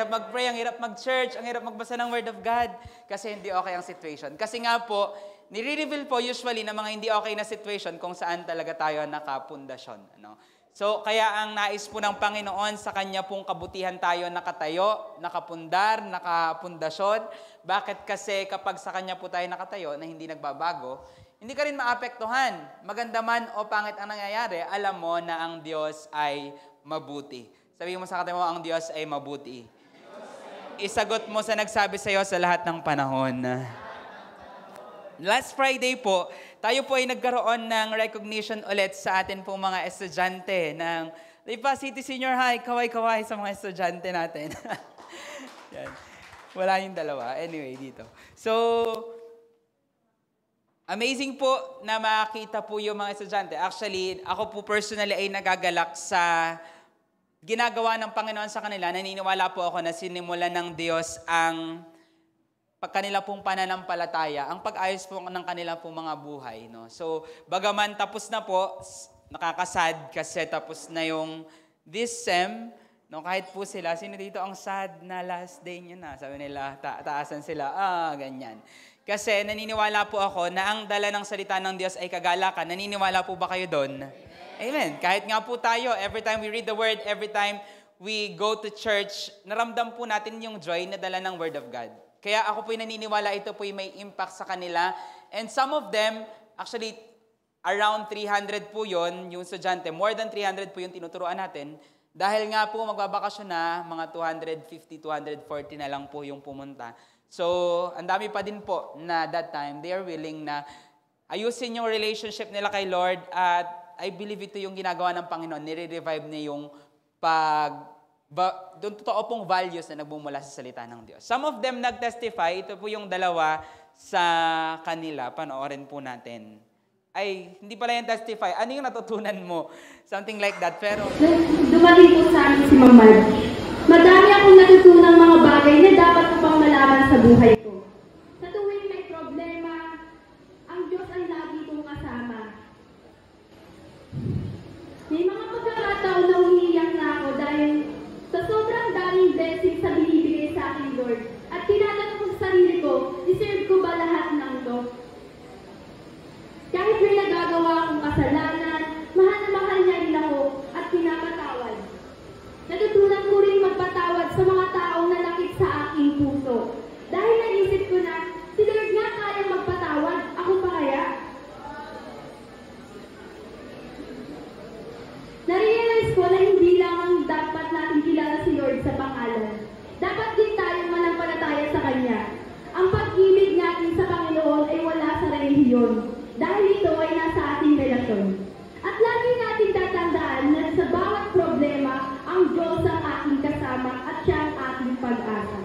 hirap mag-pray, ang hirap mag-church, ang hirap magbasa ng Word of God. Kasi hindi okay ang situation. Kasi nga po, nire-reveal po usually na mga hindi okay na situation kung saan talaga tayo nakapundasyon. Ano? So, kaya ang nais po ng Panginoon sa Kanya pong kabutihan tayo nakatayo, nakapundar, nakapundasyon. Bakit? Kasi kapag sa Kanya po tayo nakatayo na hindi nagbabago, hindi ka rin maapektuhan. Maganda man o pangit ang nangyayari, alam mo na ang Diyos ay mabuti. Sabihin mo sa katabi mo, ang Diyos ay mabuti. Isagot mo sa nagsabi sa iyo sa lahat ng panahon. Last Friday po, tayo po ay nagkaroon ng recognition ulit sa atin pong mga estudyante ng Lipa City Senior High. Kaway-kaway sa mga estudyante natin. Yan. Wala yung dalawa. Anyway, dito. So, amazing po na makita po yung mga estudyante. Actually, ako po personally ay nagagalak sa ginagawa ng Panginoon sa kanila. Naniniwala po ako na sinimulan ng Diyos ang kanila pong pananampalataya, ang pag-ayos po ng kanila pong mga buhay. No? So, bagaman tapos na po, nakakasad kasi tapos na yung this sem, no? Kahit po sila, sino dito ang sad na last day niya na? Sabi nila, taasan sila, ganyan. Kasi naniniwala po ako na ang dala ng salita ng Diyos ay kagalakan. Naniniwala po ba kayo doon? Amen. Kahit nga po tayo, every time we read the Word, every time we go to church, naramdam po natin yung joy na dala ng Word of God. Kaya ako po'y naniniwala ito po'y may impact sa kanila. And some of them, actually, around 300 po yun, yung estudyante. More than 300 po yung tinuturuan natin. Dahil nga po magbabakasyon na, mga 250, 240 na lang po yung pumunta. So, ang dami pa din po na that time, they are willing na ayusin yung relationship nila kay Lord. At I believe ito yung ginagawa ng Panginoon. Nire-revive niya yung doon totoo pong values na nagbumula sa salita ng Diyos. Some of them nag-testify, ito po yung dalawa sa kanila, panoorin po natin. Ay, hindi pala yung testify. Ano yung natutunan mo? Something like that, pero dumating po sa akin si Ma'am Marge. Madami akong natutunang mga bagay na dapat ko pang malaman sa buhay ko. Sa tuwing may problema, ang Diyos ay lagi kong kasama. May mga pagkakataon na umiiyak na ako dahil sa sobrang daming blessings sa binibigay sa akin, Lord. At tinatanong ko sa sarili ko, deserve ko ba lahat ng to? Kahit may nagagawa akong kasalanan, mahal na mahal niya rin ako at pinapatawad. Natutunan ko rin magpatawad sa mga taong nalakit sa aking puso. Dahil naisip ko na, si Lord nga kayang magpatawad, ako pa kaya? Narealize ko na hindi lang ang dapat natin kilala si Lord sa pangalan. Dapat din tayo manampalataya sa Kanya. Ang pag-ibig natin sa Panginoon ay wala sa relihiyon. Dahil ito ay nasa ating relasyon. At lagi natin tatandaan na sa bawat problema, ang Diyos ang ating kasama at siya ang ating pag-asa.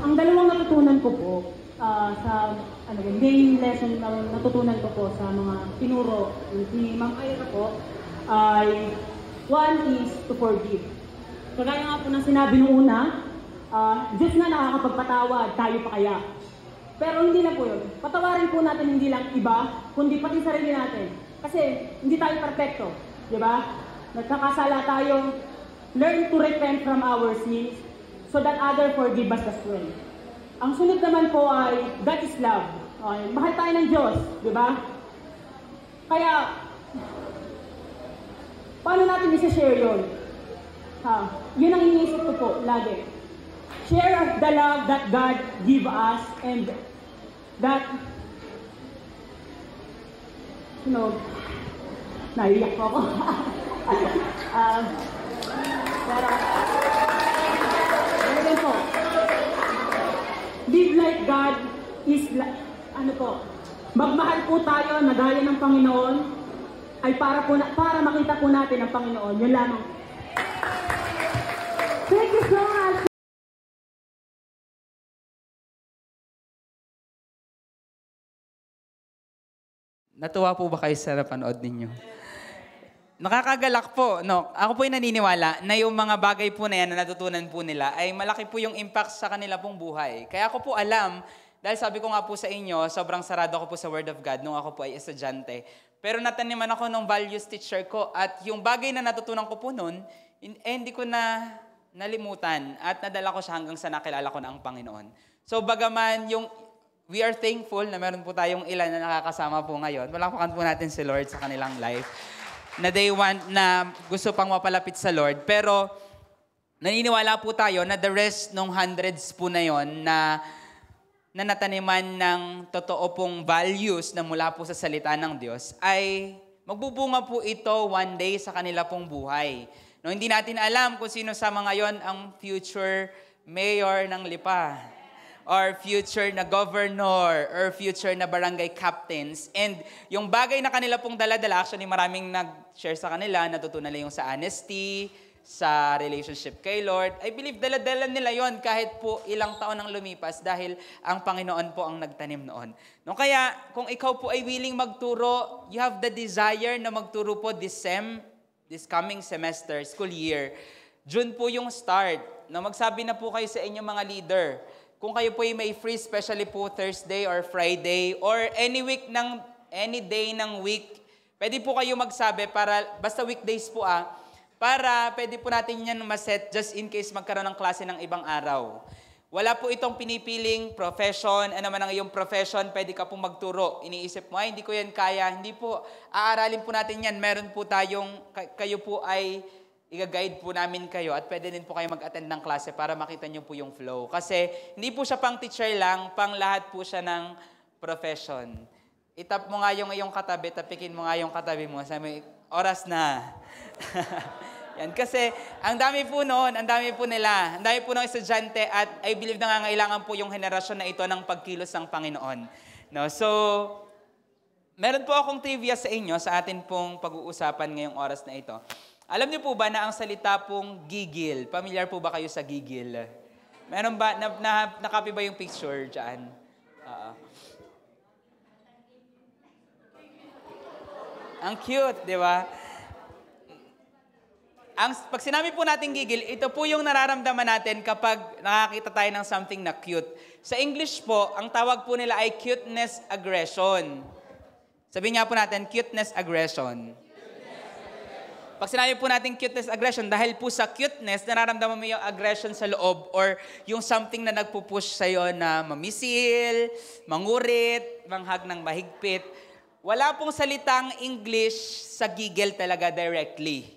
Ang dalawang natutunan ko po sa main lesson na natutunan ko po sa mga tinuro ni Ma'am Ira po ay one is to forgive. Kagaya nga po ng sinabi nung una, Diyos na nakakapagpatawad, tayo pa kaya. Pero hindi na po yun. Patawarin po natin hindi lang iba, kundi pati sarili natin. Kasi hindi tayo perfecto, di ba? Nagkakasala tayo, learn to repent from our sins so that others forgive us as well. Ang sunod naman po ay God is love. Okay? Mahal tayo ng Diyos, di ba? Kaya, paano natin isa-share yun? Yun ang iniisip ko po, lagi. Share the love that God give us and that, naiyak ko ako. Pero, po, live like God is, magmahal po tayo na gaya ng Panginoon ay para makita po natin ang Panginoon. Yun lamang. Thank you so much. natuwa po ba kayo sa napanood ninyo? Nakakagalak po. No? Ako po yung naniniwala na yung mga bagay po na yan na natutunan po nila ay malaki po yung impact sa kanila pong buhay. Kaya ako po alam, dahil sabi ko nga po sa inyo, sobrang sarado ako po sa Word of God nung ako po ay estudyante. Pero nataniman ako ng values teacher ko at yung bagay na natutunan ko po noon, hindi ko na nalimutan at nadala ko siya hanggang sa nakilala ko na ang Panginoon. So bagaman we are thankful na meron po tayong ilan na nakakasama po ngayon. Palakpakan po natin si Lord sa kanilang life. Na they want na gusto pang mapalapit sa Lord. Pero naniniwala po tayo na the rest ng hundreds po na yon na nataniman ng totoo pong values na mula po sa salita ng Diyos ay magbubunga po ito one day sa kanila pong buhay. No, hindi natin alam kung sino sa mga yon ang future mayor ng Lipa, or future na governor, or future na barangay captains. And yung bagay na kanila pong dala-dala, actually maraming nag-share sa kanila, natutunan nila yung sa honesty, sa relationship kay Lord. I believe dala-dala nila yon kahit po ilang taon ang lumipas dahil ang Panginoon po ang nagtanim noon. No, kaya kung ikaw po ay willing magturo, you have the desire na magturo po this coming semester, school year. June po yung start. No, magsabi na po kayo sa inyong mga leader. Kung kayo po ay may free, especially po Thursday or Friday or any day ng week, pwede po kayo magsabi para, basta weekdays po para pwede po natin yan maset just in case magkaroon ng klase ng ibang araw. Wala po itong pinipiling profession, ano man ang iyong profession, pwede ka pong magturo. Iniisip mo, hindi ko yan kaya. Hindi po, aaralin po natin yan. Meron po kayo po ay i-guide po namin kayo at pwede din po kayo mag-attend ng klase para makita nyo po yung flow. Kasi hindi po siya pang teacher lang, pang lahat po siya ng profession. Itap mo nga yung iyong katabi, tapikin mo nga yung katabi mo, sabi, oras na. Yan, kasi ang dami po noon, ang dami po nila, ang dami po ng estudyante at I believe na ngangailangan po yung henerasyon na ito ng pagkilos ng Panginoon. No? So, meron po akong trivia sa inyo sa atin pong pag-uusapan ngayong oras na ito. Alam niyo po ba na ang salita pong gigil, familiar po ba kayo sa gigil? Meron ba, nakapi ba yung picture dyan? Ang cute, di ba? Pag sinabi po natin gigil, ito po yung nararamdaman natin kapag nakakita tayo ng something na cute. Sa English po, ang tawag po nila ay cuteness aggression. Sabihin nga po natin, cuteness aggression. Pag sinabi po natin cuteness aggression, dahil po sa cuteness, nararamdaman mo yung aggression sa loob or yung something na nagpupush sa'yo na mamisil, mangurit, manghag ng mahigpit. Wala pong salitang English sa gigil talaga directly.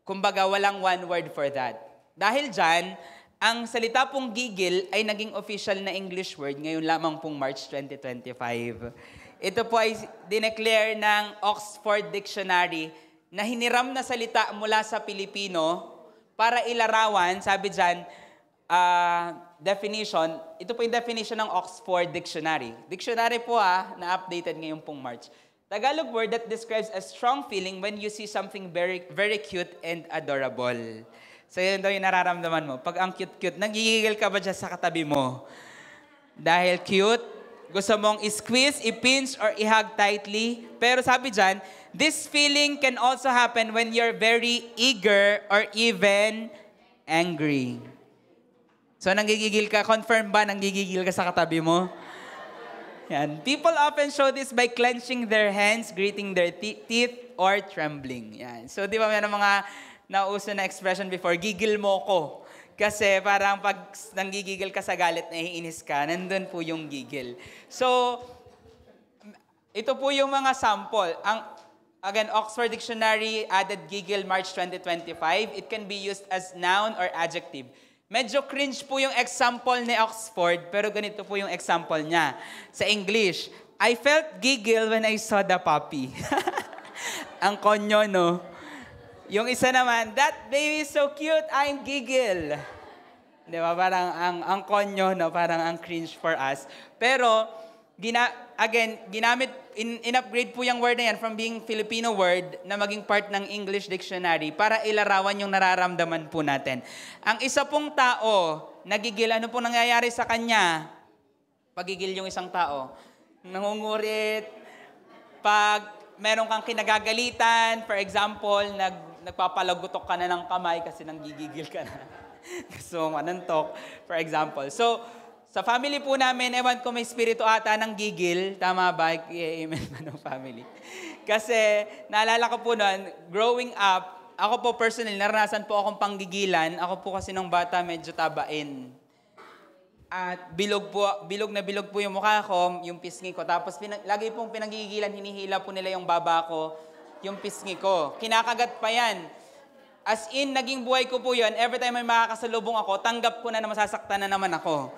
Kumbaga, walang one word for that. Dahil dyan, ang salita pong gigil ay naging official na English word ngayon lamang pong March 2025. Ito po ay dineclare ng Oxford Dictionary na hiniram na salita mula sa Pilipino para ilarawan, sabi dyan, definition, ito po yung definition ng Oxford Dictionary. Dictionary po na updated ngayon pong March. Tagalog word that describes a strong feeling when you see something very, very cute and adorable. So yun daw yung nararamdaman mo. Pag ang cute-cute, nagigigil ka ba dyan sa katabi mo? Dahil cute, gusto mong i-squeeze, i-pinch, or i-hug tightly. Pero sabi dyan, this feeling can also happen when you're very eager or even angry. So nanggigigil ka, confirm ba nanggigigil ka sa katabi mo? Yan. People often show this by clenching their hands, gritting their teeth, or trembling. Yan. So di ba may mga nauso na expression before, gigil mo ko. Kasi parang pag nanggigigil ka sa galit, naiinis ka, nandun po yung gigil. So, ito po yung mga sample. Again, Oxford Dictionary added gigil March 2025. It can be used as noun or adjective. Medyo cringe po yung example ni Oxford, pero ganito po yung example niya. Sa English, I felt giggle when I saw the puppy. Ang konyo, no? Yung isa naman, that baby is so cute, I'm giggle. Di ba? Parang ang konyo, no? Parang ang cringe for us. Pero, ginamit, in-upgrade po yung word na yan from being Filipino word na maging part ng English dictionary para ilarawan yung nararamdaman po natin. Ang isa pong tao, nagigil, ano pong nangyayari sa kanya? Pagigil yung isang tao. Nangungurit, pag meron kang kinagagalitan, for example, nagpapalagutok ka na ng kamay kasi nanggigigil ka na. Gusto mo manantok, for example. So, sa family po namin, ewan ko may spirito ata ng gigil. Tama ba? Amen ba ng family? Kasi, naalala ko po noon, growing up, ako po personally, naranasan po akong panggigilan. Ako po kasi nung bata medyo tabain. At bilog na bilog po yung mukha ko, yung pisngi ko. Tapos lagi pong pinagigilan, hinihila po nila yung baba ko, yung pisngi ko. Kinakagat pa yan. As in, naging buhay ko po yun. Every time may makakasalubong ako, tanggap ko na masasaktan na naman ako.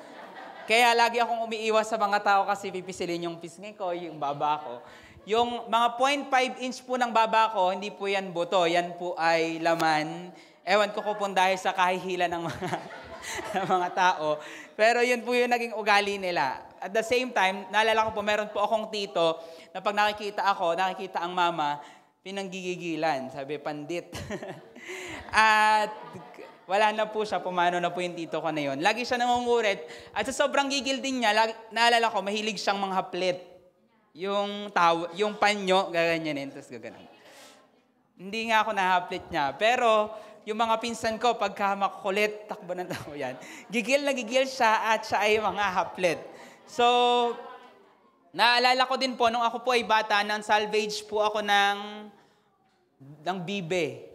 Kaya lagi akong umiiwas sa mga tao kasi pipisilin yung pisngi ko, yung baba ko. Yung mga 0.5 inch po ng baba ko, hindi po yan buto. Yan po ay laman. Ewan ko kung dahil sa kahihila ng mga tao. Pero yun po yung naging ugali nila. At the same time, naalala ko po, meron po akong tito na pag nakikita ang mama, pinanggigigilan. Sabi, pandit. At wala na po siya, pumano na po yung tito ko na yun. Lagi siya nangungurit. At sa sobrang gigil din niya, naalala ko, mahilig siyang mga haplit. Yung panyo, gaganyanin, tapos gaganan. Hindi nga ako nahaplit niya. Pero yung mga pinsan ko, pagka makukulit, takbo ng tao yan. Gigil na gigil siya at siya ay mga haplit. So, naalala ko din po, nung ako po ay bata, ng salvage po ako ng bibe.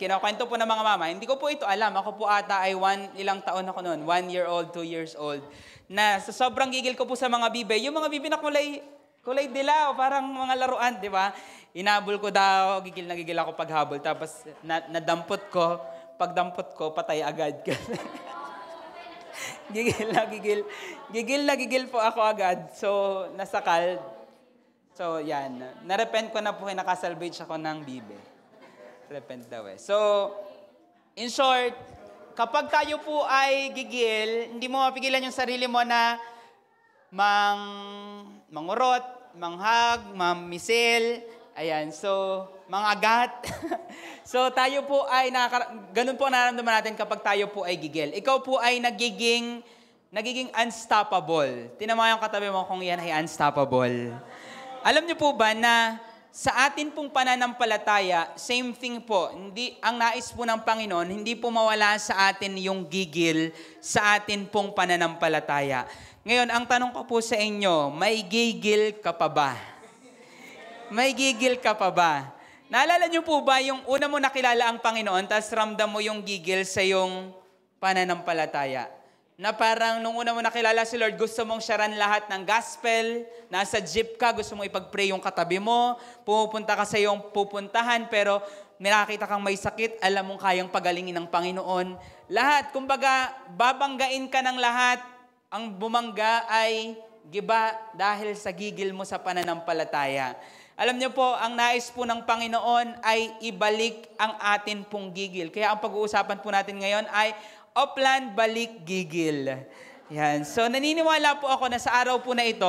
Kinakwento po ng mga mama. Hindi ko po ito alam. Ako po ata ay ilang taon ako noon. 1 year old, 2 years old. Na sa sobrang gigil ko po sa mga bibe, yung mga bibe na kulay dilaw, parang mga laruan, di ba? Inabol ko daw, gigil na gigil ako paghabol. Tapos nadampot ko, pagdampot ko, patay agad. Gigil na gigil po ako agad. So, nasakal. So, yan. Narepent ko na po, nakasalvage ako ng bibe. Repent daw eh. So, in short, kapag tayo po ay gigil, hindi mo mapigilan yung sarili mo na mangurot, manghag, mamisil, ayan, so, mangagat. So, tayo po ay, ganun po nararamdaman natin kapag tayo po ay gigil. Ikaw po ay nagiging unstoppable. Tinama yung katabi mo kung yan ay unstoppable. Alam niyo po ba na sa atin pong pananampalataya, same thing po. Ang nais po ng Panginoon, hindi po mawala sa atin yung gigil sa atin pong pananampalataya. Ngayon, ang tanong ko po sa inyo, may gigil ka pa ba? May gigil ka pa ba? Naalala niyo po ba yung una mo nakilala ang Panginoon, tapos ramdam mo yung gigil sa yung pananampalataya? Na parang nung una mo nakilala si Lord, gusto mong sharan lahat ng gospel, nasa jeep ka, gusto mong ipag-pray yung katabi mo, pumupunta ka sa iyong pupuntahan, pero nakakita kang may sakit, alam mong kayang pagalingin ng Panginoon. Lahat, kumbaga, babanggain ka ng lahat, ang bumangga ay giba dahil sa gigil mo sa pananampalataya. Alam niyo po, ang nais po ng Panginoon ay ibalik ang atin pong gigil. Kaya ang pag-uusapan po natin ngayon ay Oplan, balik, gigil. Yan. So, naniniwala po ako na sa araw po na ito,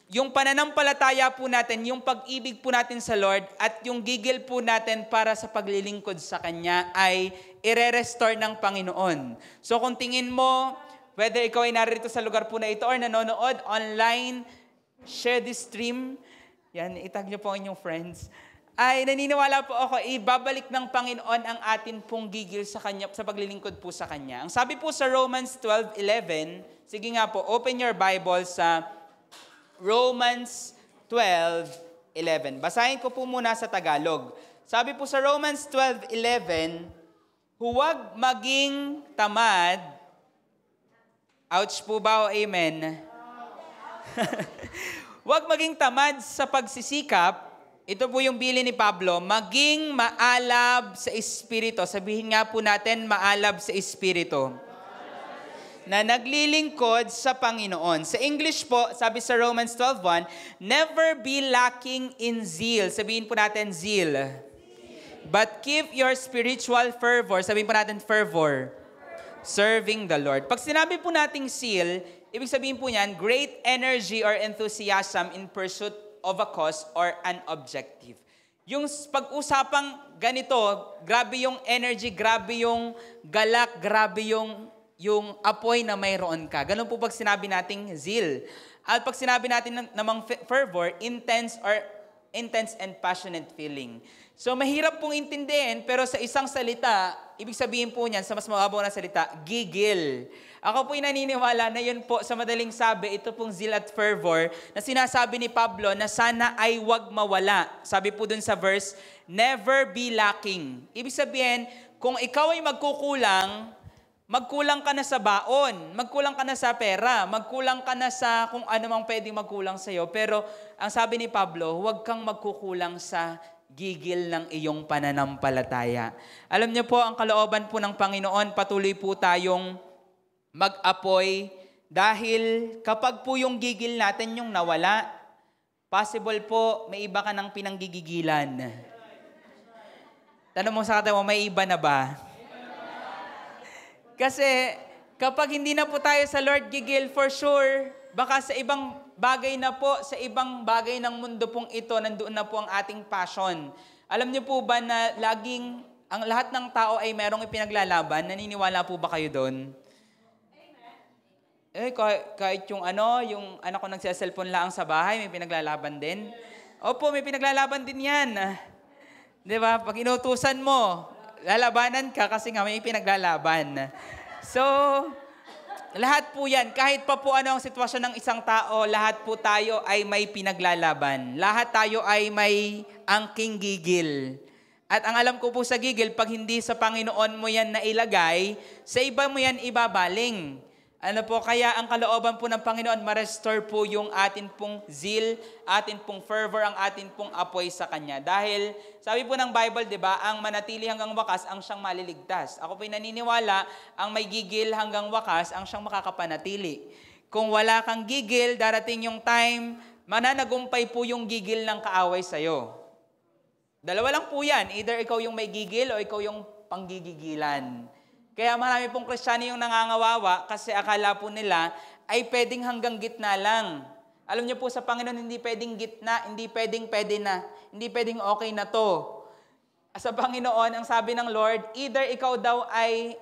yung pananampalataya po natin, yung pag-ibig po natin sa Lord, at yung gigil po natin para sa paglilingkod sa Kanya ay ire-restore ng Panginoon. So, kung tingin mo, whether ikaw ay narito sa lugar po na ito or nanonood online, share this stream. Yan, itag niyo po ang inyong friends. Ay naniniwala po ako, ibabalik ng Panginoon ang atin pong gigil sa Kanya, sa paglilingkod po sa Kanya. Ang sabi po sa Romans 12:11, sige nga po, open your Bible sa Romans 12:11. Basahin ko po muna sa Tagalog. Sabi po sa Romans 12:11, huwag maging tamad. Ouch po ba o amen? Huwag maging tamad sa pagsisikap. Ito po yung bili ni Pablo, maging maalab sa Espiritu. Sabihin nga po natin, maalab sa Espiritu. Na naglilingkod sa Panginoon. Sa English po, sabi sa Romans 12:1, never be lacking in zeal. Sabihin po natin, zeal. But keep your spiritual fervor. Sabihin po natin, fervor. Serving the Lord. Pag sinabi po nating zeal, ibig sabihin po niyan, great energy or enthusiasm in pursuit of a cause or an objective. Yung pag-usapang ganito, grabe yung energy, grabe yung galak, grabe yung apoy na mayroon ka. Ganun po pag sinabi nating zeal. At pag sinabi natin namang fervor, intense or intense and passionate feeling. So mahirap pong intindihin, pero sa isang salita, ibig sabihin po niyan, sa mas mababaw na salita, gigil. Ako po'y naniniwala na yun po, sa madaling sabi, ito pong zeal at fervor, na sinasabi ni Pablo na sana ay wag mawala. Sabi po dun sa verse, never be lacking. Ibig sabihin, kung ikaw ay magkulang ka na sa baon, magkulang ka na sa pera, magkulang ka na sa kung ano mang pwedeng magkulang sa'yo. Pero ang sabi ni Pablo, huwag kang magkukulang sa gigil ng iyong pananampalataya. Alam niyo po, ang kalooban po ng Panginoon, patuloy po tayong mag-apoy dahil kapag po yung gigil natin yung nawala, possible po may iba ka ng pinanggigigilan. Tanong mo sa katawa, may iba na ba? Kasi kapag hindi na po tayo sa Lord gigil, for sure, baka sa ibang bagay na po, sa ibang bagay ng mundo pong ito, nandoon na po ang ating passion. Alam niyo po ba na ang lahat ng tao ay merong ipinaglalaban? Naniniwala po ba kayo doon? Kahit yung anak ko nagsiselfone lang sa bahay, may pinaglalaban din. Opo, may pinaglalaban din yan. Di ba? Pag inutusan mo, lalabanan ka kasi nga may pinaglalaban. So, lahat po yan, kahit pa po ano ang sitwasyon ng isang tao, lahat po tayo ay may pinaglalaban. Lahat tayo ay may angking gigil. At ang alam ko po sa gigil, pag hindi sa Panginoon mo yan nailagay, sa iba mo yan ibabaling. Ano po, kaya ang kalooban po ng Panginoon, ma-restore po yung atin pong zeal, atin pong fervor, ang atin pong apoy sa Kanya. Dahil, sabi po ng Bible, di ba, ang manatili hanggang wakas, ang siyang maliligtas. Ako po'y naniniwala, ang may gigil hanggang wakas, ang siyang makakapanatili. Kung wala kang gigil, darating yung time, mananagumpay po yung gigil ng kaaway sa'yo. Dalawa lang po yan, either ikaw yung may gigil o ikaw yung panggigigilan. Kaya marami pong Kristiyano yung nangangawawa kasi akala po nila ay pwedeng hanggang gitna lang. Alam niyo po sa Panginoon, hindi pwedeng gitna, hindi pwedeng pwede na, hindi pwedeng okay na to. Sa Panginoon, ang sabi ng Lord, either ikaw daw ay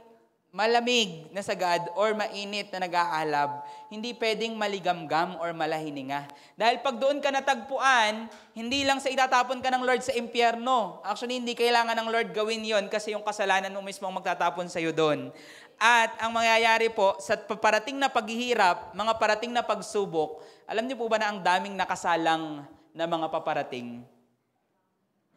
malamig na sagad or mainit na nag-aalab. Hindi pwedeng maligamgam or malahininga. Dahil pag doon ka natagpuan, hindi lang sa itatapon ka ng Lord sa impyerno. Actually, hindi kailangan ng Lord gawin yon kasi yung kasalanan mo mismo ang magtatapon sa'yo doon. At ang mangyayari po, sa parating na paghihirap, mga parating na pagsubok, alam niyo po ba na ang daming nakasalang na mga paparating?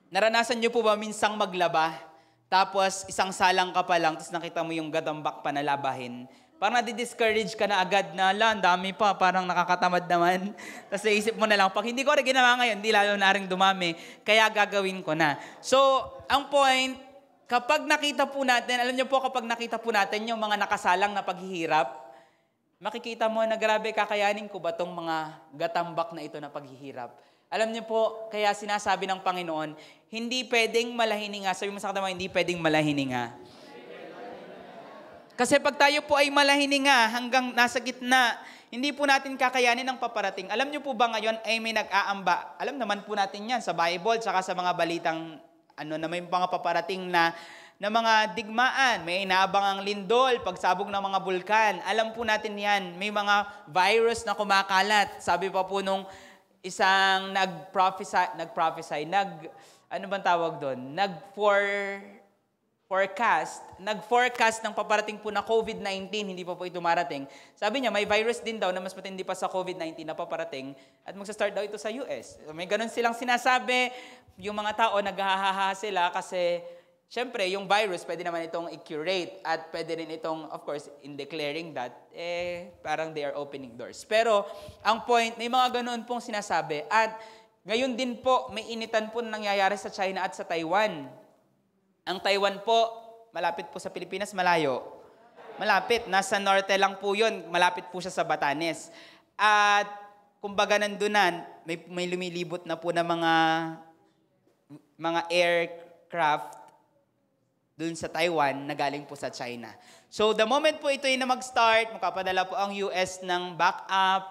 Naranasan niyo po ba minsang maglaba? Tapos isang salang ka pa lang, tapos nakita mo yung gadambak pa na labahin. Parang nadi-discourage ka na agad na, ang dami pa, parang nakakatamad naman. Tapos naisip mo na lang, pag hindi ko rin ginawa ngayon, hindi lalo na rin dumami, kaya gagawin ko na. So, ang point, kapag nakita po natin, alam niyo po kapag nakita po natin yung mga nakasalang na paghihirap, makikita mo na grabe, kakayanin ko ba tong mga gatambak na ito na paghihirap? Alam niyo po, kaya sinasabi ng Panginoon, hindi pwedeng malahininga. Sabi mo sa katama, hindi pwedeng malahininga. Kasi pag tayo po ay malahininga hanggang nasa gitna, hindi po natin kakayanin ang paparating. Alam niyo po ba ngayon ay may nag-aamba? Alam naman po natin yan sa Bible, saka sa mga balitang na may mga paparating na mga digmaan. May inaabang ang lindol, pagsabog ng mga bulkan. Alam po natin yan. May mga virus na kumakalat. Sabi pa po nung isang nag-prophesy, ano bang tawag doon? Nag-forecast ng paparating po na COVID-19, hindi pa po ito marating. Sabi niya, may virus din daw na mas matindi pa sa COVID-19 na paparating at magsa-start daw ito sa US. May ganun silang sinasabi, yung mga tao naghahaha sila kasi syempre, yung virus, pwede naman itong i-curate at pwede rin itong, of course, in declaring that, parang they are opening doors. Pero, ang point, may mga ganoon pong sinasabi. At ngayon din po, may initan po na nangyayari sa China at sa Taiwan. Ang Taiwan po, malapit po sa Pilipinas, malayo. Malapit, nasa norte lang po yun, malapit po siya sa Batanes. At, kumbaga nandun na, may lumilibot na po na mga aircraft dun sa Taiwan na galing po sa China. So, the moment po ito na mag-start, makapadala po ang US ng backup,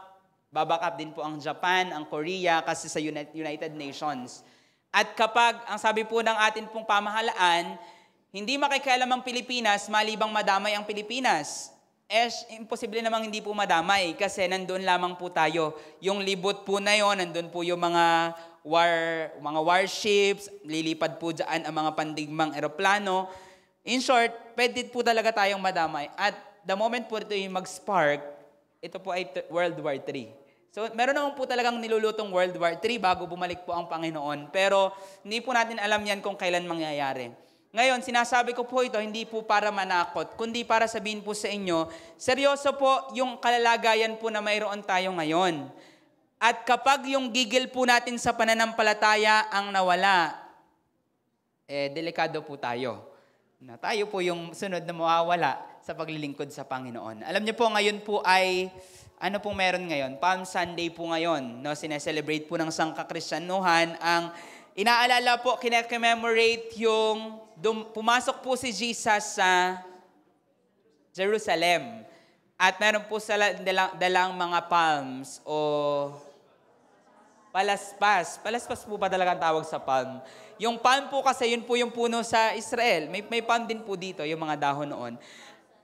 babackup din po ang Japan, ang Korea, kasi sa United Nations. At kapag, ang sabi po ng atin pong pamahalaan, hindi makikialam ang Pilipinas, malibang madamay ang Pilipinas. Imposible namang hindi po madamay kasi nandun lamang po tayo. Yung libot po na yon, nandun po yung mga mga warships, lilipad po dyan ang mga pandigmang eroplano. In short, pwede po talaga tayong madamay. At the moment po ito yung mag-spark, ito po ay World War III. So, meron naman po talagang nilulutong World War III bago bumalik po ang Panginoon. Pero, hindi po natin alam yan kung kailan mangyayari. Ngayon, sinasabi ko po ito, hindi po para manakot, kundi para sabihin po sa inyo, seryoso po yung kalalagayan po na mayroon tayo ngayon. At kapag yung gigil po natin sa pananampalataya ang nawala, delikado po tayo. Na tayo po yung sunod na mawawala sa paglilingkod sa Panginoon. Alam niyo po, ngayon po ay, ano pong meron ngayon? Palm Sunday po ngayon. No? Sineselebrate po ng Sangkakristyanuhan ang inaalala po, kine-commemorate yung pumasok po si Jesus sa Jerusalem. At meron po sila dalang mga palms o palaspas. Palaspas po ba talaga ang tawag sa palm? Yung palm po kasi, yun po yung puno sa Israel. May palm din po dito, yung mga dahon noon.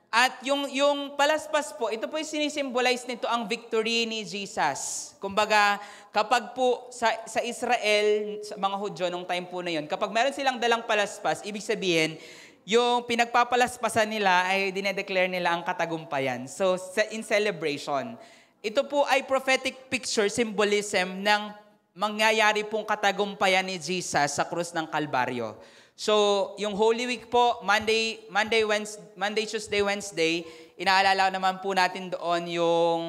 At yung palaspas po, ito po yung sinisimbolize nito ang victory ni Jesus. Kumbaga, kapag po sa Israel, sa mga Hudyo nung time po na yun, kapag meron silang dalang palaspas, ibig sabihin, yung pinagpapalaspasan nila ay dinedeclare nila ang katagumpayan. So, in celebration. Ito po ay prophetic picture, symbolism ng mangyayari pong katagumpayan ni Jesus sa krus ng Kalbaryo. So, yung Holy Week po, Monday, Tuesday, Wednesday, inaalala naman po natin doon yung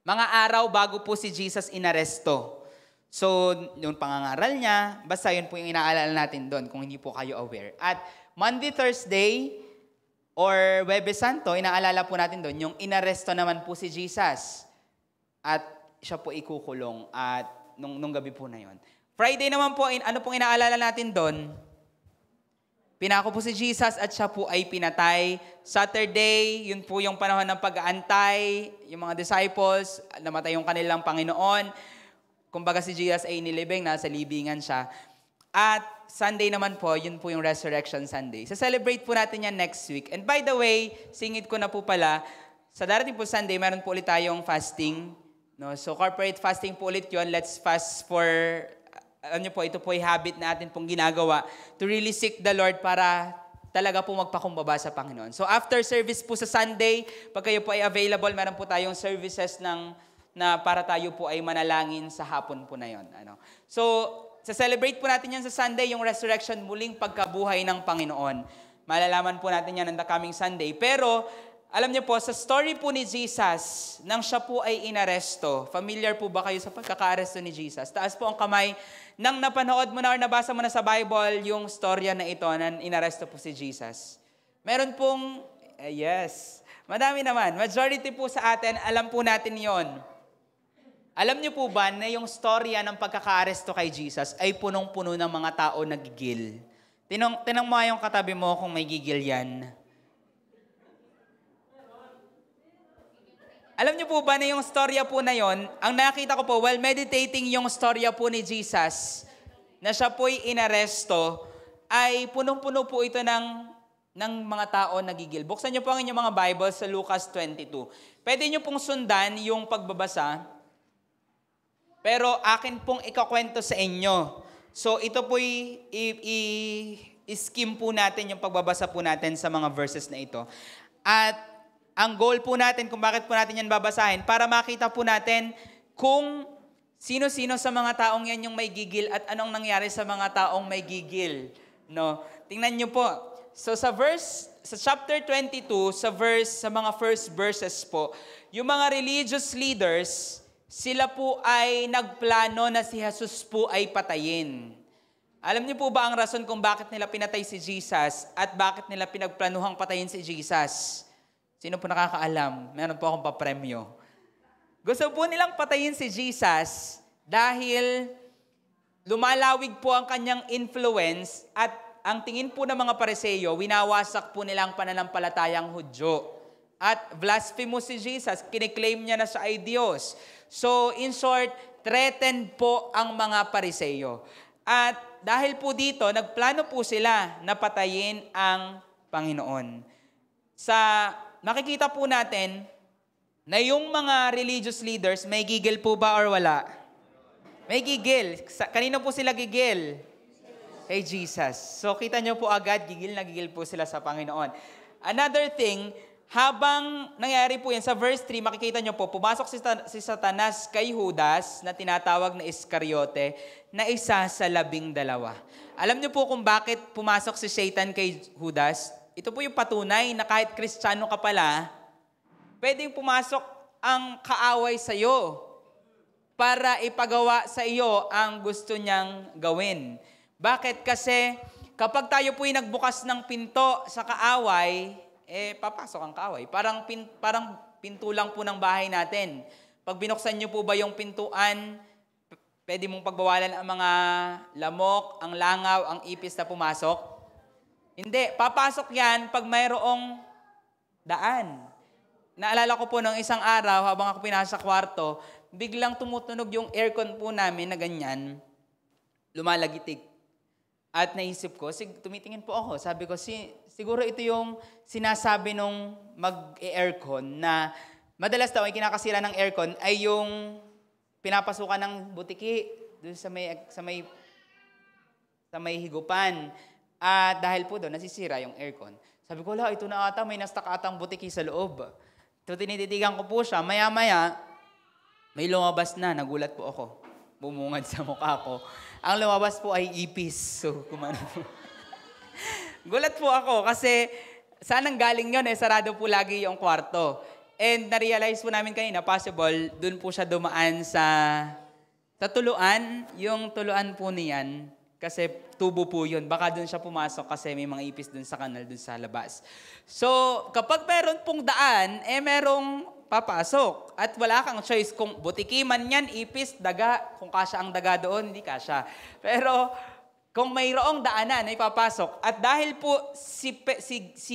mga araw bago po si Jesus inaresto. So, yung pangangaral niya, basta yun po yung inaalala natin doon kung hindi po kayo aware. At Monday, Thursday, or Huwebes Santo, inaalala po natin doon yung inaresto naman po si Jesus. At siya po ikukulong at nung gabi po na yon. Friday naman po, ano pong inaalala natin doon? Pinako po si Jesus at siya po ay pinatay. Saturday, yun po yung panahon ng pag-aantay. Yung mga disciples, namatay yung kanilang Panginoon. Kumbaga si Jesus ay nilibing, nasa libingan siya. At Sunday naman po, yun po yung Resurrection Sunday. So celebrate po natin yan next week. And by the way, singit ko na po pala, sa darating po Sunday, meron po ulit tayong fasting. No? So corporate fasting po ulit yun. Let's fast for... Alam niyo po, ito po ay habit natin pong ginagawa to really seek the Lord para talaga po magpakumbaba sa Panginoon. So after service po sa Sunday, pag kayo po ay available, meron po tayong services na para tayo po ay manalangin sa hapon po na yon. So, sa-celebrate po natin yan sa Sunday, yung resurrection, muling pagkabuhay ng Panginoon. Malalaman po natin yan on the coming Sunday. Pero, alam niyo po, sa story po ni Jesus, nang siya po ay inaresto, familiar po ba kayo sa pagkaka-aresto ni Jesus? Taas po ang kamay. Nang napanood mo na or nabasa mo na sa Bible yung storya na ito, na inaresto po si Jesus. Meron pong, yes, madami naman. Majority po sa atin, alam po natin yon. Alam niyo po ba na yung storya ng pagkaka-aresto kay Jesus ay punong-puno ng mga tao na gigil? Tinang mo yung katabi mo kung may gigil yan. Alam niyo po ba na yung storya po na yon, ang nakita ko po, while meditating yung storya po ni Jesus, na siya po'y inaresto, ay punong-puno po ito ng mga tao nagigil. Buksan niyo po ang inyong mga Bible sa Lucas 22. Pwede niyo pong sundan yung pagbabasa, pero akin pong ikakwento sa inyo. So ito po'y i-skim po natin yung pagbabasa po natin sa mga verses na ito. At ang goal po natin, kung bakit po natin yan babasahin, para makita po natin kung sino-sino sa mga taong yan yung may gigil at anong nangyari sa mga taong may gigil. No? Tingnan nyo po. So sa chapter 22, sa mga first verses po, yung mga religious leaders, sila po ay nagplano na si Jesus po ay patayin. Alam niyo po ba ang rason kung bakit nila pinatay si Jesus at bakit nila pinagplanuhang patayin si Jesus? Sino po nakakaalam? Meron po akong papremyo. Gusto po nilang patayin si Jesus dahil lumalawig po ang kanyang influence at ang tingin po ng mga Pariseo, winawasak po nilang pananampalatayang Hudyo. At blasphemous si Jesus, kiniklaim niya na siya ay Diyos. So in short, threatened po ang mga Pariseo. At dahil po dito, nagplano po sila na patayin ang Panginoon. Nakikita po natin na yung mga religious leaders, may gigil po ba or wala? May gigil. Kanino po sila gigil? Kay Jesus. So kita nyo po agad, gigil na gigil po sila sa Panginoon. Another thing, habang nangyari po yan sa verse 3, makikita nyo po, pumasok si Satanas kay Judas na tinatawag na Iscariote na isa sa 12. Alam nyo po kung bakit pumasok si Satan kay Judas? Ito po yung patunay na kahit Kristiyano ka pala, pwedeng pumasok ang kaaway sa iyo para ipagawa sa iyo ang gusto niyang gawin. Bakit? Kasi kapag tayo po'y nagbukas ng pinto sa kaaway, papasok ang kaaway. Parang pinto lang po ng bahay natin. Pag binuksan niyo po ba yung pintuan, pwede mong pagbawalan ang mga lamok, ang langaw, ang ipis na pumasok? Hindi. Papasok yan pag mayroong daan. Naalala ko po nung isang araw, habang ako pinasa sa kwarto, biglang tumutunog yung aircon po namin na ganyan, lumalagitik. At naisip ko, tumitingin po ako, sabi ko, siguro ito yung sinasabi nung mag-aircon na madalas daw ay kinakasira ng aircon ay yung pinapasukan ng butiki doon sa may higupan. At dahil po doon, nasisira yung aircon. Sabi ko, ito na ata, may nastak atang butiki sa loob. So, tinititigan ko po siya. Maya-maya, may lumabas na. Nagulat po ako. Bumungad sa mukha ko. Ang lumabas po ay ipis. So, kumano po. Gulat po ako kasi saan ang galing yun? Sarado po lagi yung kwarto. And na-realize po namin kanina, possible, dun po siya dumaan sa tuluan. Yung tuluan po niyan, kasi tubo po yun. Baka dun siya pumasok kasi may mga ipis dun sa kanal, dun sa labas. So, kapag meron pong daan, merong papasok. At wala kang choice kung butiki man yan, ipis, daga. Kung kasya ang daga doon, hindi kasya. Pero kung mayroong daanan, ay papasok. At dahil po si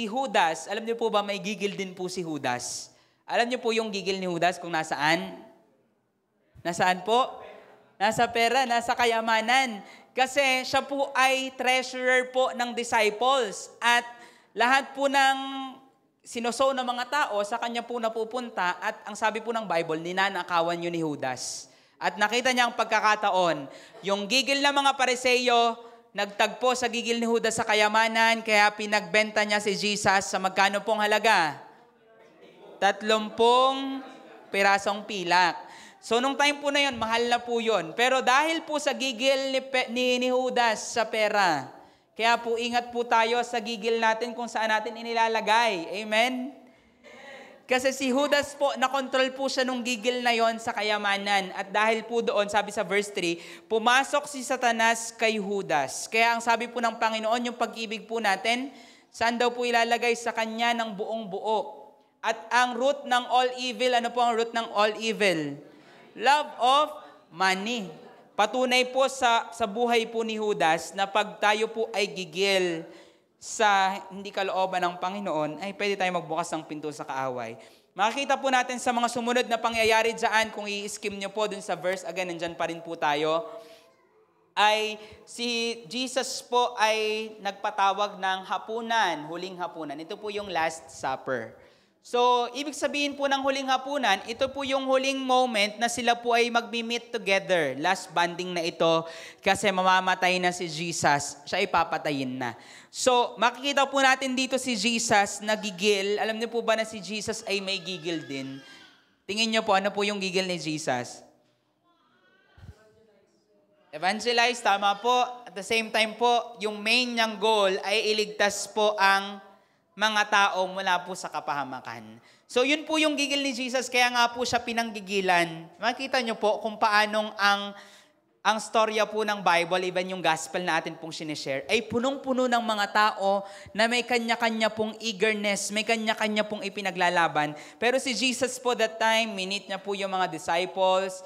Judas, alam niyo po ba may gigil din po si Judas? Alam niyo po yung gigil ni Judas kung nasaan? Nasaan po? Nasa pera, nasa kayamanan. Kasi siya po ay treasurer po ng disciples at lahat po ng sinusow ng mga tao sa kanya po napupunta at ang sabi po ng Bible, ninanakawan yun ni Judas. At nakita niya ang pagkakataon. Yung gigil ng mga Pariseo, nagtagpo sa gigil ni Judas sa kayamanan, kaya pinagbenta niya si Jesus sa magkano pong halaga? 30 pirasong pilak. So, nung time po na yun, mahal na po yun. Pero dahil po sa gigil ni Judas sa pera, kaya po ingat po tayo sa gigil natin kung saan natin inilalagay. Amen? Kasi si Judas po, nakontrol po siya nung gigil na yon sa kayamanan. At dahil po doon, sabi sa verse 3, pumasok si Satanas kay Judas. Kaya ang sabi po ng Panginoon, yung pag-ibig po natin, saan daw po ilalagay sa kanya ng buong buo. At ang root ng all evil, ano po ang root ng all evil? Love of money. Patunay po sa buhay po ni Judas na pag tayo po ay gigil sa hindi kalooban ng Panginoon, ay pwede tayo magbukas ng pinto sa kaaway. Makikita po natin sa mga sumunod na pangyayari dyan, kung i-skim nyo po dun sa verse, again, nandyan pa rin po tayo, ay si Jesus po ay nagpatawag ng hapunan, huling hapunan. Ito po yung Last Supper. So, ibig sabihin po ng huling hapunan, ito po yung huling moment na sila po ay magmi-meet together. Last banding na ito kasi mamamatay na si Jesus. Siya ay papatayin na. So, makikita po natin dito si Jesus na gigil. Alam niyo po ba na si Jesus ay may gigil din? Tingin niyo po, ano po yung gigil ni Jesus? Evangelize, tama po. At the same time po, yung main niyang goal ay iligtas po ang mga tao mula po sa kapahamakan. So yun po yung gigil ni Jesus, kaya nga po siya pinanggigilan. Makita nyo po kung paanong ang storya po ng Bible, even yung gospel na atin pong sinishare, ay punong-puno ng mga tao na may kanya-kanya pong eagerness, may kanya-kanya pong ipinaglalaban. Pero si Jesus po that time, minute niya po yung mga disciples,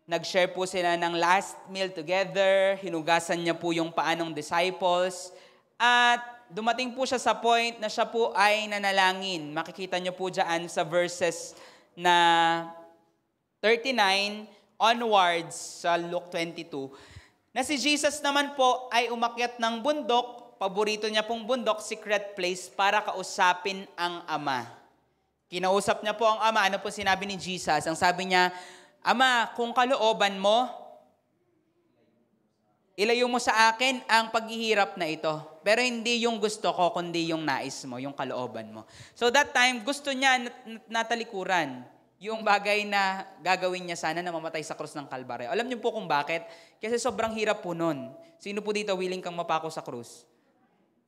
nag-share po sila ng last meal together, hinugasan niya po yung paanong disciples, at dumating po siya sa point na siya po ay nanalangin. Makikita niyo po dyan sa verses na 39 onwards sa Luke 22, na si Jesus naman po ay umakyat ng bundok, paborito niya pong bundok, secret place, para kausapin ang Ama. Kinausap niya po ang Ama. Ano po sinabi ni Jesus? Ang sabi niya, Ama, kung kalooban mo, ilayo mo sa akin ang paghihirap na ito. Pero hindi yung gusto ko, kundi yung nais mo, yung kalooban mo. So that time, gusto niya natalikuran yung bagay na gagawin niya sana na mamatay sa krus ng Kalbaryo. Alam niyo po kung bakit? Kasi sobrang hirap po nun. Sino po dito willing kang mapako sa krus?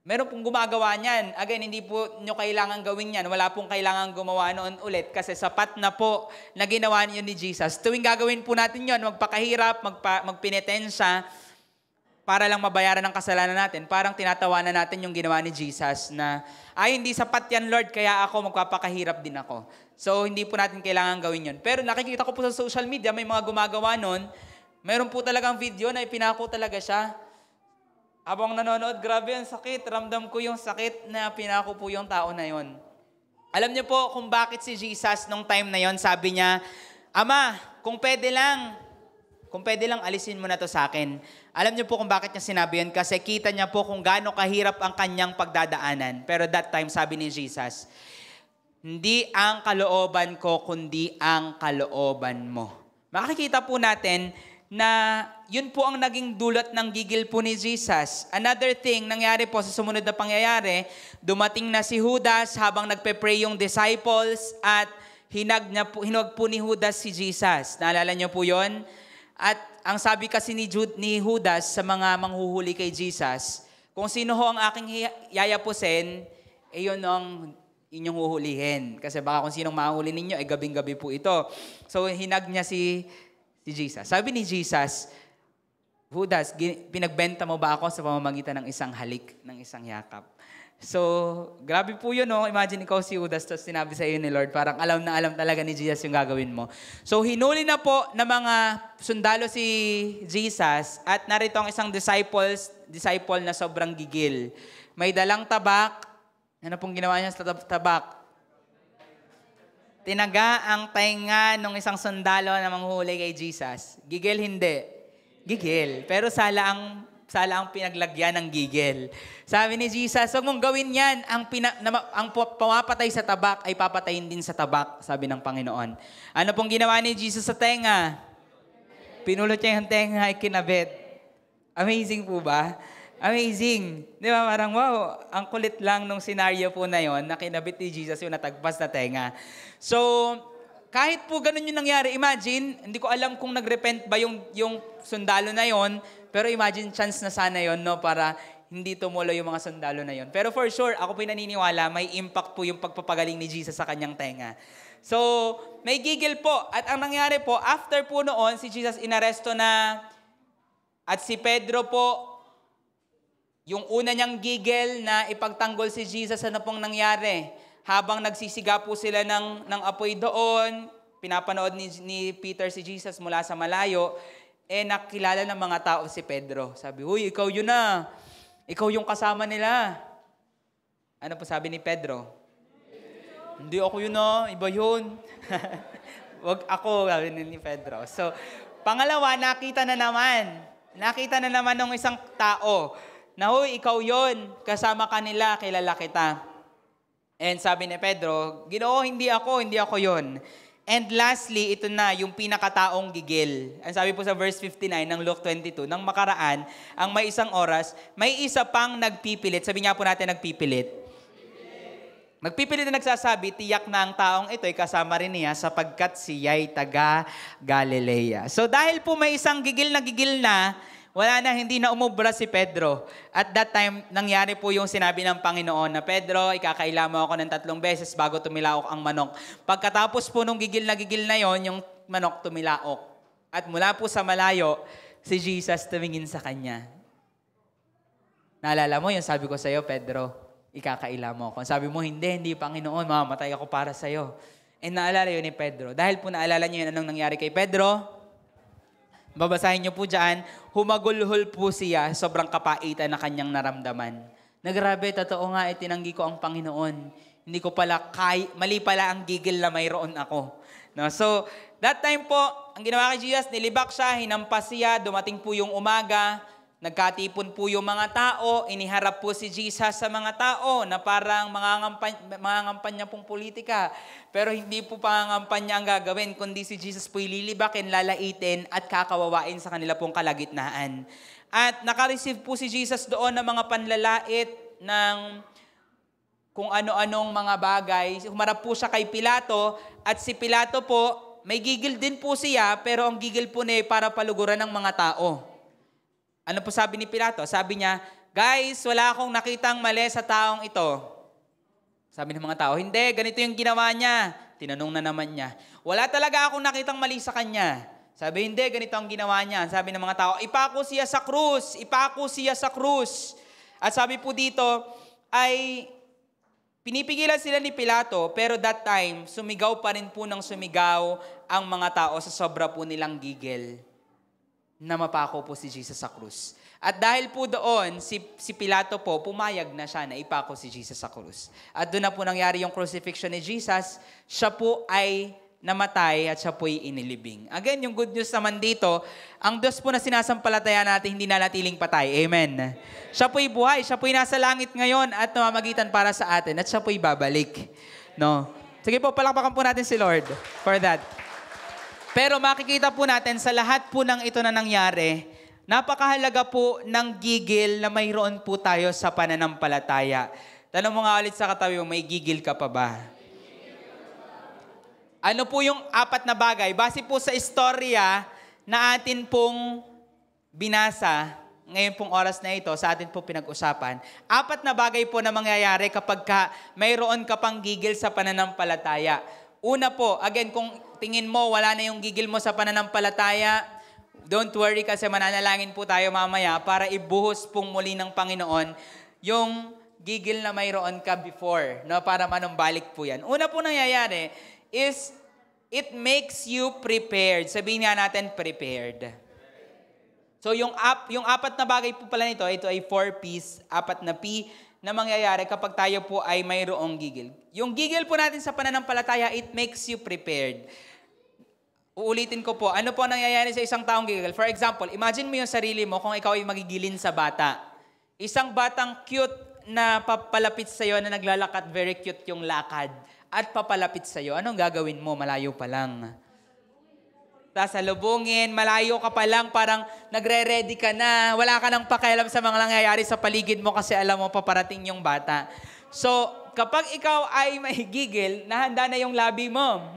Meron pong gumagawa niyan. Again, hindi po nyo kailangan gawin yan. Wala pong kailangan gumawa noon ulit kasi sapat na po na ginawa niyo ni Jesus. Tuwing gagawin po natin yon, magpakahirap, magpinetensya, para lang mabayaran ang kasalanan natin. Parang tinatawanan natin yung ginawa ni Jesus na, hindi sapat yan, Lord, kaya ako magpapakahirap din ako. So, hindi po natin kailangan gawin yun. Pero nakikita ko po sa social media, may mga gumagawa nun, meron po talagang video na ipinako talaga siya. Habang nanonood, grabe ang sakit. Ramdam ko yung sakit na pinako po yung tao na yon. Alam niyo po kung bakit si Jesus nung time na yon, sabi niya, Ama, kung pwede lang alisin mo na to sa akin. Alam niyo po kung bakit niya sinabi yun? Kasi kita niya po kung gaano kahirap ang kanyang pagdadaanan. Pero that time, sabi ni Jesus, hindi ang kalooban ko, kundi ang kalooban mo. Makikita po natin na yun po ang naging dulot ng gigil po ni Jesus. Another thing, nangyari po sa sumunod na pangyayari, dumating na si Judas habang nagpe-pray yung disciples at hinag po ni Judas si Jesus. Naalala niyo po yun? At ang sabi kasi ni Judas sa mga manghuhuli kay Jesus, kung sino ho ang aking yayapusin, yun ang inyong huhulihin. Kasi baka kung sinong mahuli ninyo, gabing-gabi po ito. So hinag niya si Jesus. Sabi ni Jesus, Judas, pinagbenta mo ba ako sa pamamagitan ng isang halik, ng isang yakap? So, grabe po yun, no? Imagine ikaw si Judas, tapos sinabi sa iyo ni Lord, parang alam na alam talaga ni Jesus yung gagawin mo. So, hinuli na po ng mga sundalo si Jesus at narito ang isang disciple na sobrang gigil. May dalang tabak. Ano pong ginawa niya sa tabak? Tinaga ang tainga ng isang sundalo na manghuli kay Jesus. Gigil, hindi. Gigil. Pero sala ang pinaglagyan ng gigil. Sabi ni Jesus, huwag mong gawin yan. Ang pumapatay sa tabak ay papatayin din sa tabak, sabi ng Panginoon. Ano pong ginawa ni Jesus sa tenga? Pinulot niya yung tenga ay kinabit. Amazing po ba? Amazing. Di ba? Parang wow, ang kulit lang nung senaryo po na yon na kinabit ni Jesus yung natagpas na tenga. So, kahit po ganun yung nangyari, imagine, hindi ko alam kung nagrepent ba yung sundalo na yon, pero imagine chance na sana yon, no, para hindi tumulo yung mga sundalo na yon. Pero for sure, ako po naniniwala, may impact po yung pagpapagaling ni Jesus sa kanyang tenga. So, may gigil po. At ang nangyari po, after po noon, si Jesus inaresto na at si Pedro po, yung una niyang gigil na ipagtanggol si Jesus, ano pong nangyari? Habang nagsisiga po sila ng apoy doon, pinapanood ni Peter si Jesus mula sa malayo, nakilala ng mga tao si Pedro. Sabi, "Uy, ikaw yun na. Ikaw yung kasama nila." Ano po sabi ni Pedro? "Hindi ako yun na. Iba yun." Wag ako, sabi ni Pedro. So, pangalawa, nakita na naman ng isang tao na, "Uy, ikaw yun. Kasama ka nila, kilala kita." And sabi ni Pedro, "Ginoo, hindi ako yun." And lastly, ito na, yung pinakataong gigil. Ang sabi po sa verse 59 ng Luke 22, nang makaraan, ang may isang oras, may isa pang nagpipilit. Sabi nga po natin, nagpipilit. Nagpipilit na nagsasabi, tiyak na ang taong ito ay kasama rin niya sapagkat siya'y taga Galilea. So dahil po may isang gigil na, wala na, hindi na umubra si Pedro. At that time, nangyari po yung sinabi ng Panginoon na, "Pedro, ikakaila mo ako ng 3 beses bago tumilaok ang manok." Pagkatapos po nung gigil na yon, yung manok tumilaok. At mula po sa malayo, si Jesus tumingin sa kanya. Naalala mo yung sabi ko sa iyo, "Pedro, ikakaila mo ako." Sabi mo, hindi Panginoon, mamamatay ako para sa iyo." And naalala yun ni Pedro. Dahil po naalala niyo yun, anong nangyari kay Pedro? Babasahin niyo po dyan, humagulhol po siya, sobrang kapaitan na kanyang naramdaman. Nagrabe, totoo nga, tinanggi ko ang Panginoon. Hindi ko pala, mali pala ang gigil na mayroon ako. No? So, that time po, ang ginawa kay Jesus, nilibak siya, hinampas siya, dumating po yung umaga, nagkatipon po yung mga tao, iniharap po si Jesus sa mga tao na parang mangangampanya pong politika. Pero hindi po pangangampanya ang gagawin, kundi si Jesus po ililibakin, lalaitin at kakawawain sa kanila pong kalagitnaan. At nakareceive po si Jesus doon ng mga panlalait ng kung ano-anong mga bagay. Humarap po siya kay Pilato at si Pilato po, may gigil din po siya pero ang gigil po niya para paluguran ng mga tao. Ano po sabi ni Pilato? Sabi niya, guys, wala akong nakitang mali sa taong ito. Sabi ng mga tao, hindi, ganito yung ginawa niya. Tinanong na naman niya, wala talaga akong nakitang mali sa kanya. Sabi, hindi, ganito ang ginawa niya. Sabi ng mga tao, ipako siya sa krus, ipako siya sa krus. At sabi po dito, ay pinipigilan sila ni Pilato, pero that time, sumigaw pa rin po ng sumigaw ang mga tao sa sobra po nilang gigil na mapako po si Jesus sa krus. At dahil po doon, si Pilato po, pumayag na siya na ipako si Jesus sa krus. At doon na po nangyari yung crucifixion ni Jesus, siya po ay namatay at siya po'y inilibing. Again, yung good news naman dito, ang Diyos po na sinasampalataya natin, hindi nanatiling patay. Amen. Siya po'y buhay, siya po'y nasa langit ngayon at namamagitan para sa atin at siya po'y babalik. No? Sige po, palakpakan po natin si Lord for that. Pero makikita po natin sa lahat po ng ito na nangyari, napakahalaga po ng gigil na mayroon po tayo sa pananampalataya. Tanong mo nga ulit sa katabi mo, may gigil ka pa ba? Ano po yung 4 na bagay? Base po sa istorya na atin pong binasa, ngayon pong oras na ito, sa atin pong pinag-usapan, 4 na bagay po na mangyayari kapag mayroon ka pang gigil sa pananampalataya. Una po, again, kung tingin mo wala na yung gigil mo sa pananampalataya, don't worry kasi mananalangin po tayo mamaya para ibuhos pong muli ng Panginoon yung gigil na mayroon ka before, no? Para manumbalik po yan. Una po nangyayari is it makes you prepared. Sabihin nga natin, prepared. So yung 4 na bagay po pala nito, ito ay 4 P's, 4 na P na mangyayari kapag tayo po ay mayroong gigil. Yung gigil po natin sa pananampalataya, it makes you prepared. Uulitin ko po, ano po nangyayari sa isang taong gigil? For example, imagine mo yung sarili mo kung ikaw ay magigilin sa bata. Isang batang cute na papalapit sa'yo na naglalakad, very cute yung lakad, at papalapit sa'yo, anong gagawin mo? Malayo pa lang. Sasalubungin, malayo ka pa lang, parang nagre-ready ka na, wala ka nang pakialam sa mga nangyayari sa paligid mo kasi alam mo paparating yung bata. So, kapag ikaw ay may gigil, nahanda na yung labi mo,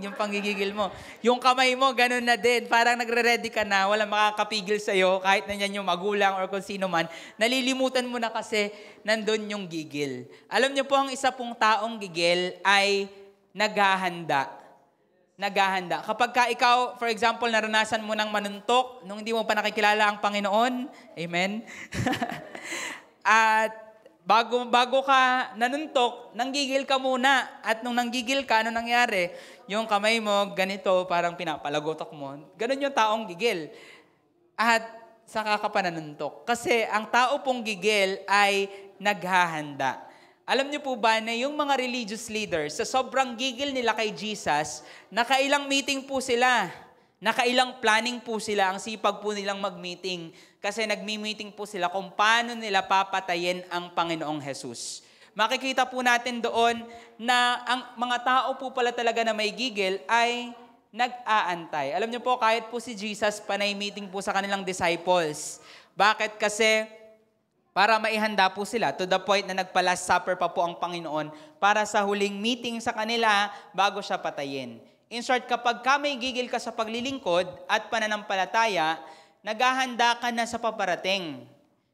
yung panggigigil mo. Yung kamay mo, ganun na din. Parang nagre-ready ka na, walang makakapigil sa'yo, kahit na yan yung magulang or kung sino man. Nalilimutan mo na kasi nandun yung gigil. Alam niyo po, ang isa pong taong gigil ay naghahanda. Naghahanda. Kapag ka ikaw, for example, naranasan mo ng manuntok, nung hindi mo pa nakikilala ang Panginoon, amen? At bago ka nanuntok, nanggigil ka muna. At nung nanggigil ka, ano nangyari? Yung kamay mo, ganito, parang pinapalagotok mo. Ganun yung taong gigil. At saka ka pa nanuntok. Kasi ang tao pong gigil ay naghahanda. Alam niyo po ba na yung mga religious leaders, sa sobrang gigil nila kay Jesus, nakailang meeting po sila. Nakailang planning po sila, ang sipag po nilang mag-meeting. Kasi nagmi-meeting po sila kung paano nila papatayin ang Panginoong Jesus. Makikita po natin doon na ang mga tao po pala talaga na may gigil ay nag-aantay. Alam niyo po, kahit po si Jesus, panay meeting po sa kanilang disciples. Bakit? Kasi para maihanda po sila to the point na nagpa-last supper pa po ang Panginoon para sa huling meeting sa kanila bago siya patayin. In short, kapag ka may gigil ka sa paglilingkod at pananampalataya, naghahanda ka na sa paparating.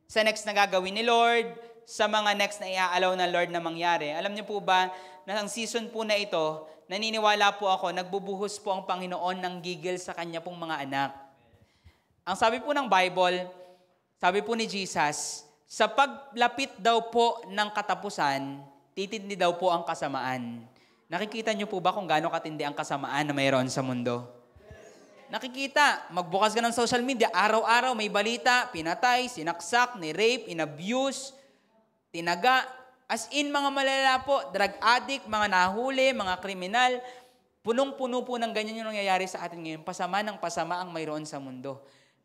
Sa next na gagawin ni Lord, sa mga next na iaalaw ng Lord na mangyari. Alam niyo po ba, na ang season po na ito, naniniwala po ako, nagbubuhos po ang Panginoon ng gigil sa kanya pong mga anak. Ang sabi po ng Bible, sabi po ni Jesus, sa paglapit daw po ng katapusan, titindi daw po ang kasamaan. Nakikita niyo po ba kung gaano katindi ang kasamaan na mayroon sa mundo? Nakikita, magbukas ka ng social media, araw-araw may balita, pinatay, sinaksak, ni-rape, in-abuse, tinaga. As in, mga malala po, drug addict, mga nahuli, mga kriminal, punong-puno po ng ganyan yung nangyayari sa atin ngayon. Pasama ng pasama ang mayroon sa mundo.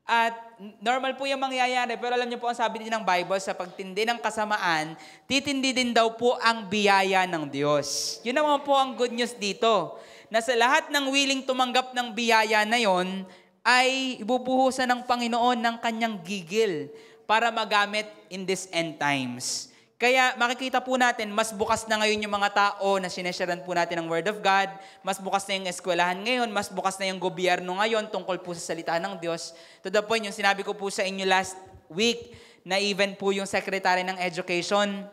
At normal po yung mangyayari, pero alam niyo po ang sabi din ng Bible, sa pagtindi ng kasamaan, titindi din daw po ang biyaya ng Diyos. Yun naman po ang good news dito, na sa lahat ng willing tumanggap ng biyaya na yon, ay ibubuhusan ng Panginoon ng kanyang gigil para magamit in this end times. Kaya makikita po natin, mas bukas na ngayon yung mga tao na sinesharean po natin ng Word of God, mas bukas na yung eskwelahan ngayon, mas bukas na yung gobyerno ngayon tungkol po sa salita ng Diyos. To the point, yung sinabi ko po sa inyo last week, na even po yung Secretary ng Education,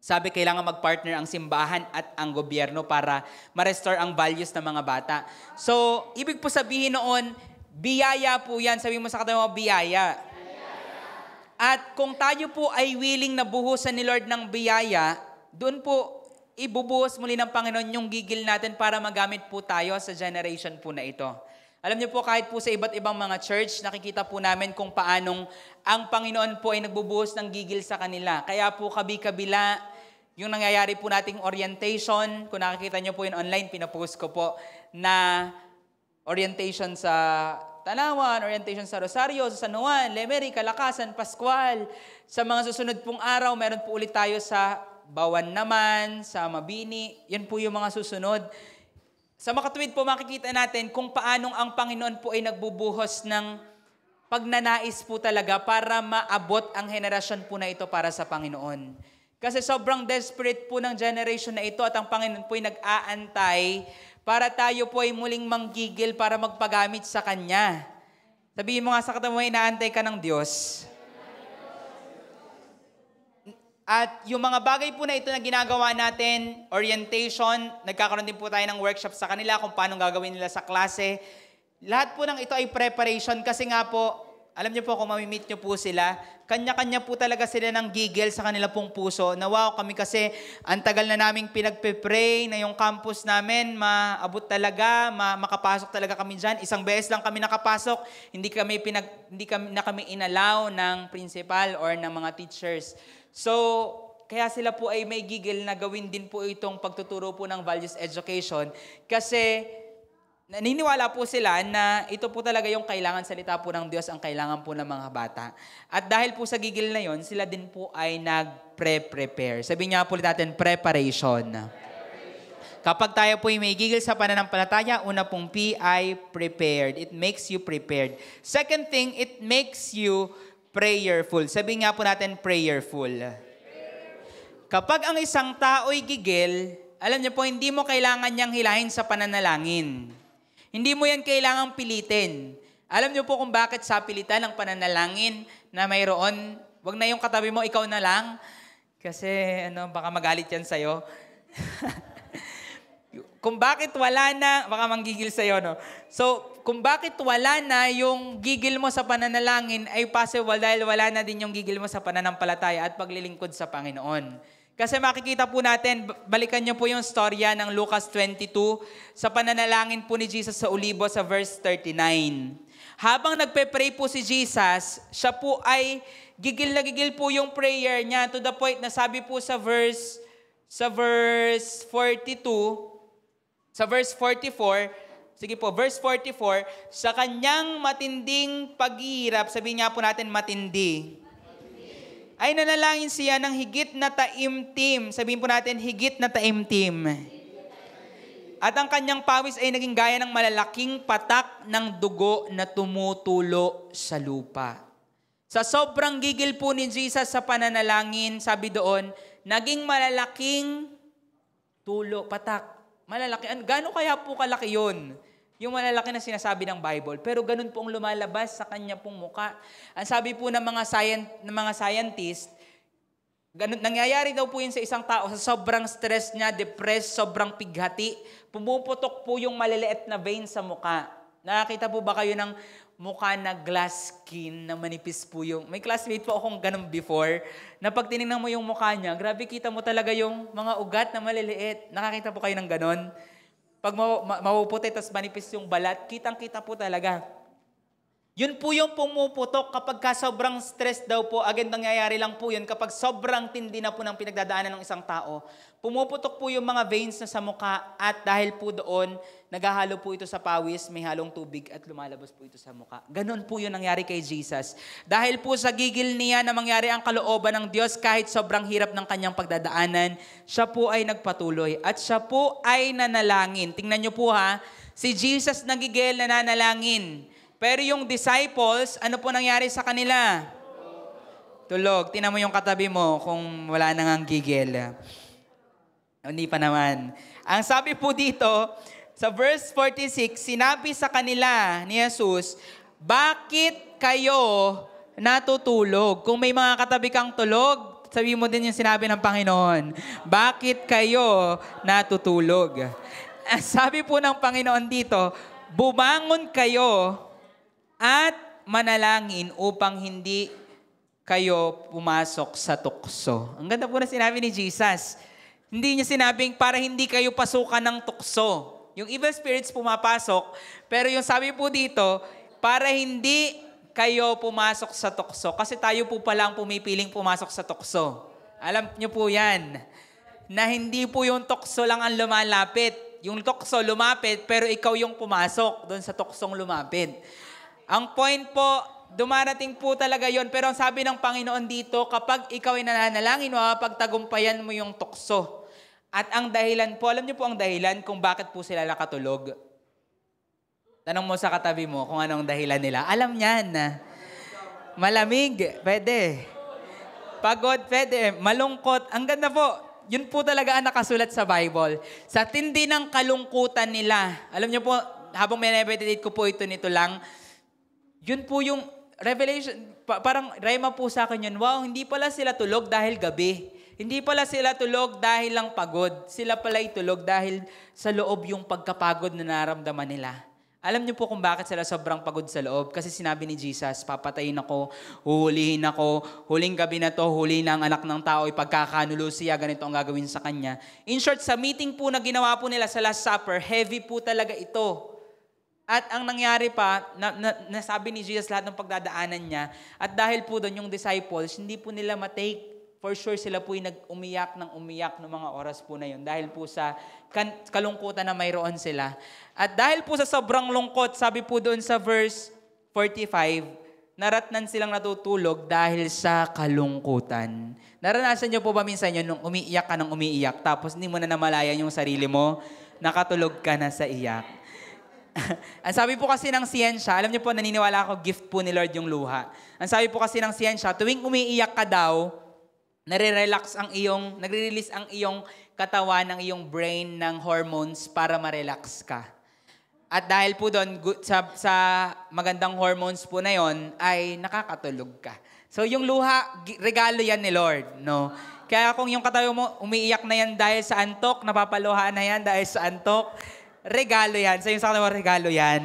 sabi kailangan mag-partner ang simbahan at ang gobyerno para ma-restore ang values ng mga bata. So, ibig po sabihin noon, biyaya po yan. Sabi mo sa katabi mo, biyaya. At kung tayo po ay willing na buhusan ni Lord ng biyaya, doon po ibubuhos muli ng Panginoon yung gigil natin para magamit po tayo sa generation po na ito. Alam niyo po, kahit po sa iba't ibang mga church, nakikita po namin kung paanong ang Panginoon po ay nagbubuhos ng gigil sa kanila. Kaya po kabi-kabila, yung nangyayari po nating orientation, kung nakikita niyo po yun online, pinapost ko po na orientation sa Tanawan, orientation sa Rosario, sa San Juan, Lemery, Kalakasan, Pascual. Sa mga susunod pong araw, meron po ulit tayo sa Bawan naman, sa Mabini. Yan po yung mga susunod. Sa makatuwid po makikita natin kung paanong ang Panginoon po ay nagbubuhos ng pagnanais po talaga para maabot ang henerasyon po na ito para sa Panginoon. Kasi sobrang desperate po ng generation na ito at ang Panginoon po ay nag-aantay para tayo po ay muling manggigil para magpagamit sa Kanya. Sabihin mo nga sa katabi mo, inaantay ka ng Diyos. At yung mga bagay po na ito na ginagawa natin, orientation, nagkakaroon din po tayo ng workshop sa kanila kung paano gagawin nila sa klase. Lahat po ng ito ay preparation kasi nga po, alam niyo po kung mamimit niyo po sila, kanya-kanya po talaga sila ng gigil sa kanila pong puso. Na wow, kami kasi ang tagal na naming pinagpe-pray na yung campus namin maabot talaga, makapasok talaga kami dyan. Isang beses lang kami nakapasok, hindi kami inalaw ng principal or ng mga teachers. So, kaya sila po ay may gigil na gawin din po itong pagtuturo po ng values education kasi naniniwala po sila na ito po talaga yung kailangan salita po ng Diyos ang kailangan po ng mga bata. At dahil po sa gigil na yon, sila din po ay nag-prepare. Sabi niya po natin, preparation. Kapag tayo po ay may gigil sa pananampalataya, una pong P ay prepared. It makes you prepared. Second thing, it makes you prayerful. Sabi nga po natin, prayerful. Kapag ang isang tao'y gigil, alam niyo po, hindi mo kailangan niyang hilahin sa pananalangin. Hindi mo yan kailangang pilitin. Alam niyo po kung bakit sa pilitan ng pananalangin na mayroon, wag na yung katabi mo, ikaw na lang. Kasi baka magalit yan sa'yo. Kung bakit wala na, baka manggigil sa'yo, no? So, kung bakit wala na yung gigil mo sa pananalangin ay possible dahil wala na din yung gigil mo sa pananampalataya at paglilingkod sa Panginoon. Kasi makikita po natin, balikan niyo po yung storya ng Lucas 22 sa pananalangin po ni Jesus sa Olibo sa verse 39. Habang nagpe-pray po si Jesus, siya po ay gigil na gigil po yung prayer niya to the point na sabi po sa verse 42, sa verse 44, sige po, verse 44, sa kanyang matinding paghihirap, sabihin nga po natin matindi, ay nanalangin siya ng higit na taimtim. Sabihin po natin, higit na taimtim. At ang kanyang pawis ay naging gaya ng malalaking patak ng dugo na tumutulo sa lupa. Sa sobrang gigil po ni Jesus sa pananalangin, sabi doon, naging malalaking tulo, patak. Malalaki. Gano'n kaya po kalaki yun? Yung malalaki na sinasabi ng Bible. Pero ganun po ang lumalabas sa kanya pong muka. Ang sabi po ng mga scientist, ganun, nangyayari daw po yun sa isang tao sa sobrang stress niya, depressed, sobrang pighati. Pumuputok po yung maliliit na vein sa muka. Nakakita po ba kayo ng mukha na glass skin na manipis po yung... May classmate po akong ganun before, na pag tinignan mo yung mukha niya, grabe kita mo talaga yung mga ugat na maliliit. Nakakita po kayo ng ganun? Pag mapuputi, tapos manipis yung balat, kitang-kita po talaga. Yun po yung pumuputok kapag sobrang stress daw po. Again, nangyayari lang po yun kapag sobrang tindi na po ng pinagdadaanan ng isang tao. Pumuputok po yung mga veins na sa mukha at dahil po doon, naghahalo po ito sa pawis, may halong tubig at lumalabas po ito sa mukha. Ganon po yun nangyari kay Jesus. Dahil po sa gigil niya na mangyari ang kalooban ng Diyos kahit sobrang hirap ng kanyang pagdadaanan, siya po ay nagpatuloy at siya po ay nanalangin. Tingnan niyo po ha, si Jesus nagigil na nanalangin. Pero yung disciples, ano po nangyari sa kanila? Tulog. Tingnan mo yung katabi mo kung wala nang gigil. Hindi pa naman. Ang sabi po dito, sa verse 46, sinabi sa kanila ni Jesus, bakit kayo natutulog? Kung may mga katabi kang tulog, sabi mo din yung sinabi ng Panginoon, bakit kayo natutulog? Sabi po ng Panginoon dito, bumangon kayo at manalangin upang hindi kayo pumasok sa tukso. Ang ganda po na sinabi ni Jesus. Hindi niya sinabing para hindi kayo pasukan ng tukso. Yung evil spirits pumapasok, pero yung sabi po dito, para hindi kayo pumasok sa tukso. Kasi tayo po pala ang pumipiling pumasok sa tukso. Alam niyo po yan, na hindi po yung tukso lang ang lumalapit. Yung tukso lumapit, pero ikaw yung pumasok doon sa tuksong lumapit. Ang point po, dumarating po talaga yon. Pero ang sabi ng Panginoon dito, kapag ikaw ay nananalangin, mapapagtagumpayan mo yung tukso. At ang dahilan po, alam niyo po ang dahilan kung bakit po sila nakatulog? Tanong mo sa katabi mo kung anong dahilan nila. Alam niyan. Malamig, pwede. Pagod, pwede. Malungkot, ang ganda po. Yun po talaga ang nakasulat sa Bible. Sa tindi ng kalungkutan nila. Alam niyo po, habang minimeditate ko po ito nito lang, yun po yung revelation, parang rema po sa akin yun, wow, hindi pala sila tulog dahil gabi. Hindi pala sila tulog dahil lang pagod. Sila pala'y tulog dahil sa loob yung pagkapagod na naramdaman nila. Alam niyo po kung bakit sila sobrang pagod sa loob? Kasi sinabi ni Jesus, papatayin ako, huhulihin ako, huling gabi na to, huli na ang anak ng tao, ipagkakanulo siya, ganito ang gagawin sa kanya. In short, sa meeting po na ginawa po nila sa Last Supper, heavy po talaga ito. At ang nangyari pa, nasabi ni Jesus lahat ng pagdadaanan niya, at dahil po doon yung disciples, hindi po nila matake. For sure sila po yung nag-umiyak ng mga oras po na yun. Dahil po sa kalungkutan na mayroon sila. At dahil po sa sobrang lungkot, sabi po doon sa verse 45, naratnan silang natutulog dahil sa kalungkutan. Naranasan niyo po ba minsan yun nung umiiyak ka ng umiiyak, tapos hindi mo na namalayan yung sarili mo, nakatulog ka na sa iyak. Ang sabi po kasi ng siyensya, alam niyo po, naniniwala ako, gift po ni Lord yung luha. Ang sabi po kasi ng siyensya, tuwing umiiyak ka daw, nagre-release ang iyong katawan, ng iyong brain ng hormones para ma-relax ka. At dahil po doon, sa magandang hormones po na yon, ay nakakatulog ka. So yung luha, regalo yan ni Lord, no? Kaya kung yung katawan mo, umiiyak na yan dahil sa antok, napapaluhaan na yan dahil sa antok, regalo yan. Sa yung sa katawan, regalo yan.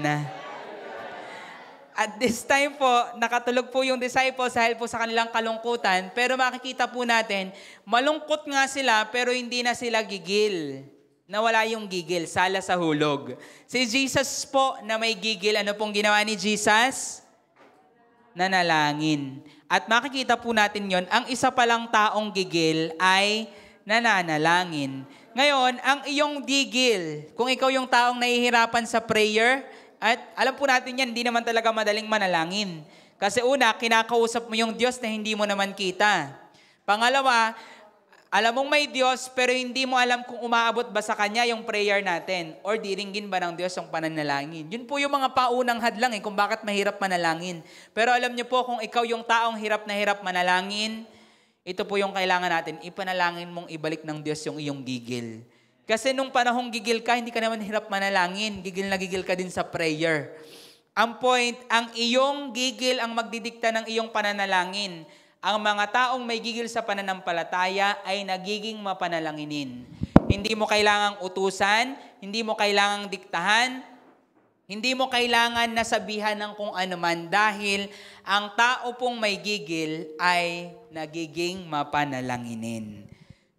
At this time po, nakatulog po yung disciples dahil po sa kanilang kalungkutan. Pero makikita po natin, malungkot nga sila pero hindi na sila gigil. Nawala yung gigil, sala sa hulog. Si Jesus po na may gigil, ano pong ginawa ni Jesus? Nanalangin. At makikita po natin yon, ang isa palang taong gigil ay nananalangin. Ngayon, ang iyong gigil, kung ikaw yung taong nahihirapan sa prayer, at alam po natin yan, hindi naman talaga madaling manalangin. Kasi una, kinakausap mo yung Diyos na hindi mo naman kita. Pangalawa, alam mong may Diyos pero hindi mo alam kung umaabot ba sa Kanya yung prayer natin or diringgin ba ng Diyos yung pananalangin. Yun po yung mga paunang hadlang kung bakit mahirap manalangin. Pero alam niyo po, kung ikaw yung taong hirap na hirap manalangin, ito po yung kailangan natin, ipanalangin mong ibalik ng Diyos yung iyong gigil. Kasi nung panahong gigil ka, hindi ka naman hirap manalangin. Gigil na gigil ka din sa prayer. Ang point, ang iyong gigil ang magdidikta ng iyong pananalangin. Ang mga taong may gigil sa pananampalataya ay nagiging mapanalanginin. Hindi mo kailangang utusan, hindi mo kailangang diktahan, hindi mo kailangan nasabihan ng kung ano man dahil ang tao pong may gigil ay nagiging mapanalanginin.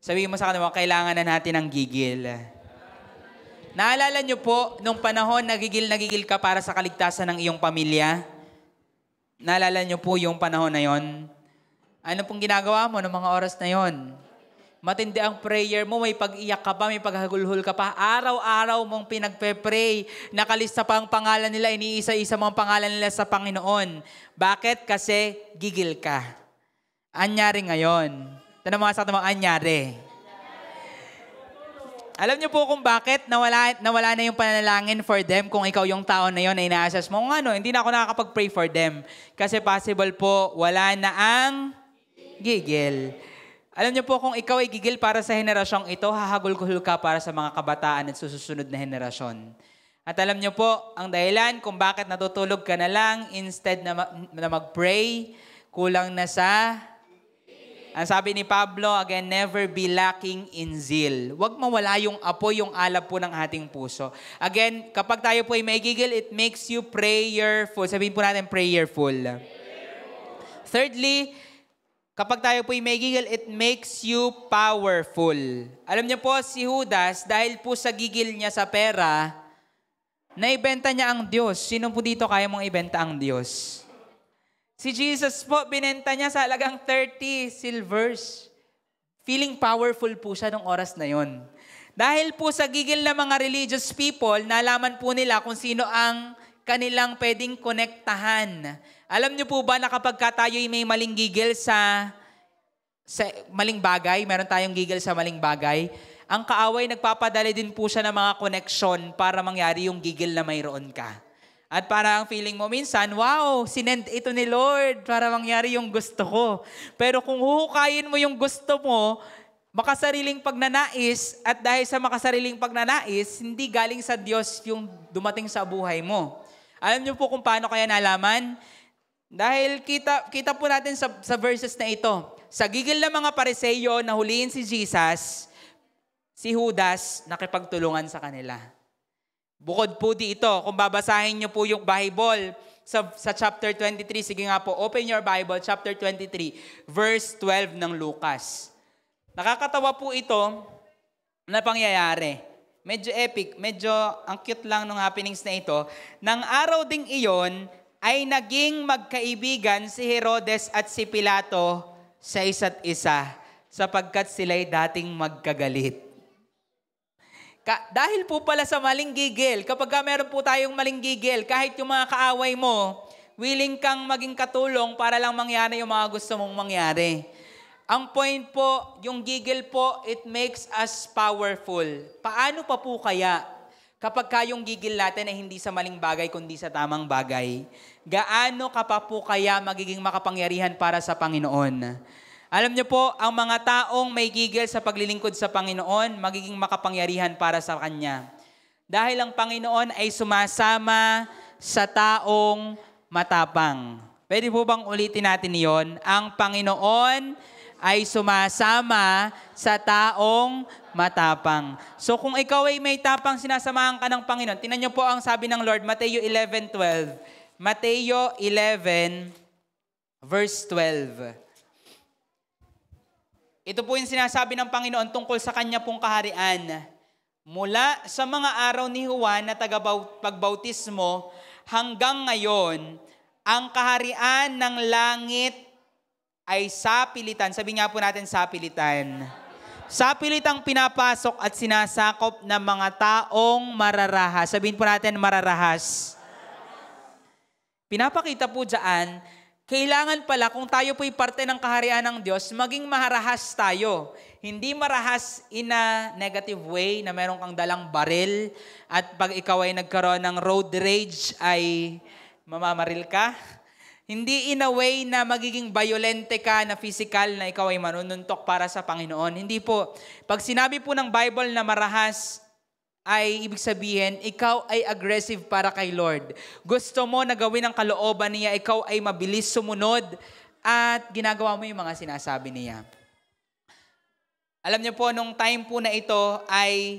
Sabihin mo sa kanila, kailangan na natin ng gigil. Naalala niyo po, nung panahon nagigil ka para sa kaligtasan ng iyong pamilya? Naalala niyo po yung panahon na yon? Ano pong ginagawa mo ng mga oras na yon? Matindi ang prayer mo, may pag-iyak ka pa, may paghagulhol ka pa. Araw-araw mong pinagpe-pray. Nakalista pa ang pangalan nila, iniisa-isa mo ang pangalan nila sa Panginoon. Bakit? Kasi gigil ka. Anyari ngayon. Tanong mga sa kanila, anyari. Alam niyo po kung bakit nawala na yung panalangin for them kung ikaw yung tao na yon ay na-assess mo, ano, hindi na ako nakakapag-pray for them. Kasi possible po, wala na ang gigil. Alam niyo po kung ikaw ay gigil para sa henerasyong ito, hahagulgul ka para sa mga kabataan at susunod na henerasyon. At alam niyo po, ang dahilan kung bakit natutulog ka na lang instead na mag-pray, kulang na sa... Ang sabi ni Pablo, again, never be lacking in zeal. Huwag mawala yung apoy, yung alab po ng ating puso. Again, kapag tayo po ay may gigil, it makes you prayerful. Sabihin po natin, prayerful. Thirdly, kapag tayo po ay may gigil, it makes you powerful. Alam niyo po, si Judas, dahil po sa gigil niya sa pera, naibenta niya ang Diyos. Sino po dito kaya mong ibenta ang Diyos? Si Jesus po, binenta niya sa halagang 30 silvers. Feeling powerful po siya nung oras na yon. Dahil po sa gigil ng mga religious people, nalaman po nila kung sino ang kanilang pwedeng konektahan. Alam niyo po ba na kapag tayo'y may maling gigil sa maling bagay, meron tayong gigil sa maling bagay, ang kaaway nagpapadali din po siya ng mga koneksyon para mangyari yung gigil na mayroon ka. At parang feeling mo minsan, wow, sinend ito ni Lord para mangyari yung gusto ko. Pero kung huhukayin mo yung gusto mo, makasariling pagnanais, at dahil sa makasariling pagnanais, hindi galing sa Diyos yung dumating sa buhay mo. Alam niyo po kung paano kaya nalaman? Dahil kita po natin sa verses na ito. Sa gigil ng mga Pariseo na huliin si Jesus, si Judas nakipagtulungan sa kanila. Bukod po dito, kung babasahin niyo po yung Bible sa chapter 23, sige nga po, open your Bible, chapter 23, verse 12 ng Lucas. Nakakatawa po ito na pangyayari. Medyo epic, medyo ang cute lang ng happenings na ito. Nang araw ding iyon, ay naging magkaibigan si Herodes at si Pilato sa isa't isa, sapagkat sila'y dating magkagalit. Dahil po pala sa maling gigil, kapag meron po tayong maling gigil, kahit yung mga kaaway mo, willing kang maging katulong para lang mangyari yung mga gusto mong mangyari. Ang point po, yung gigil po, it makes us powerful. Paano pa po kaya kapag yung gigil natin ay hindi sa maling bagay, kundi sa tamang bagay? Gaano ka pa po kaya magiging makapangyarihan para sa Panginoon? Alam niyo po, ang mga taong may gigil sa paglilingkod sa Panginoon, magiging makapangyarihan para sa Kanya. Dahil ang Panginoon ay sumasama sa taong matapang. Pwede po bang ulitin natin yon? Ang Panginoon ay sumasama sa taong matapang. So kung ikaw ay may tapang, sinasamahan ka ng Panginoon. Tingnan niyo po ang sabi ng Lord, Mateo 11:12. Mateo 11, verse 12. Ito po yung sinasabi ng Panginoon tungkol sa Kanya pong kaharian. Mula sa mga araw ni Juan na pagbautismo hanggang ngayon, ang kaharian ng langit ay sapilitan. Sabi nga po natin sapilitan. Sapilitang pinapasok at sinasakop ng mga taong mararahas. Sabihin po natin mararahas. Pinapakita po dyan, kailangan pala kung tayo po'y parte ng kaharian ng Diyos, maging marahas tayo. Hindi marahas in a negative way na meron kang dalang baril at pag ikaw ay nagkaroon ng road rage ay mamamaril ka. Hindi in a way na magiging violente ka na physical na ikaw ay manununtok para sa Panginoon. Hindi po. Pag sinabi po ng Bible na marahas, ay ibig sabihin, ikaw ay aggressive para kay Lord. Gusto mo na gawin ang kalooban niya, ikaw ay mabilis sumunod at ginagawa mo yung mga sinasabi niya. Alam niyo po, nung time po na ito ay,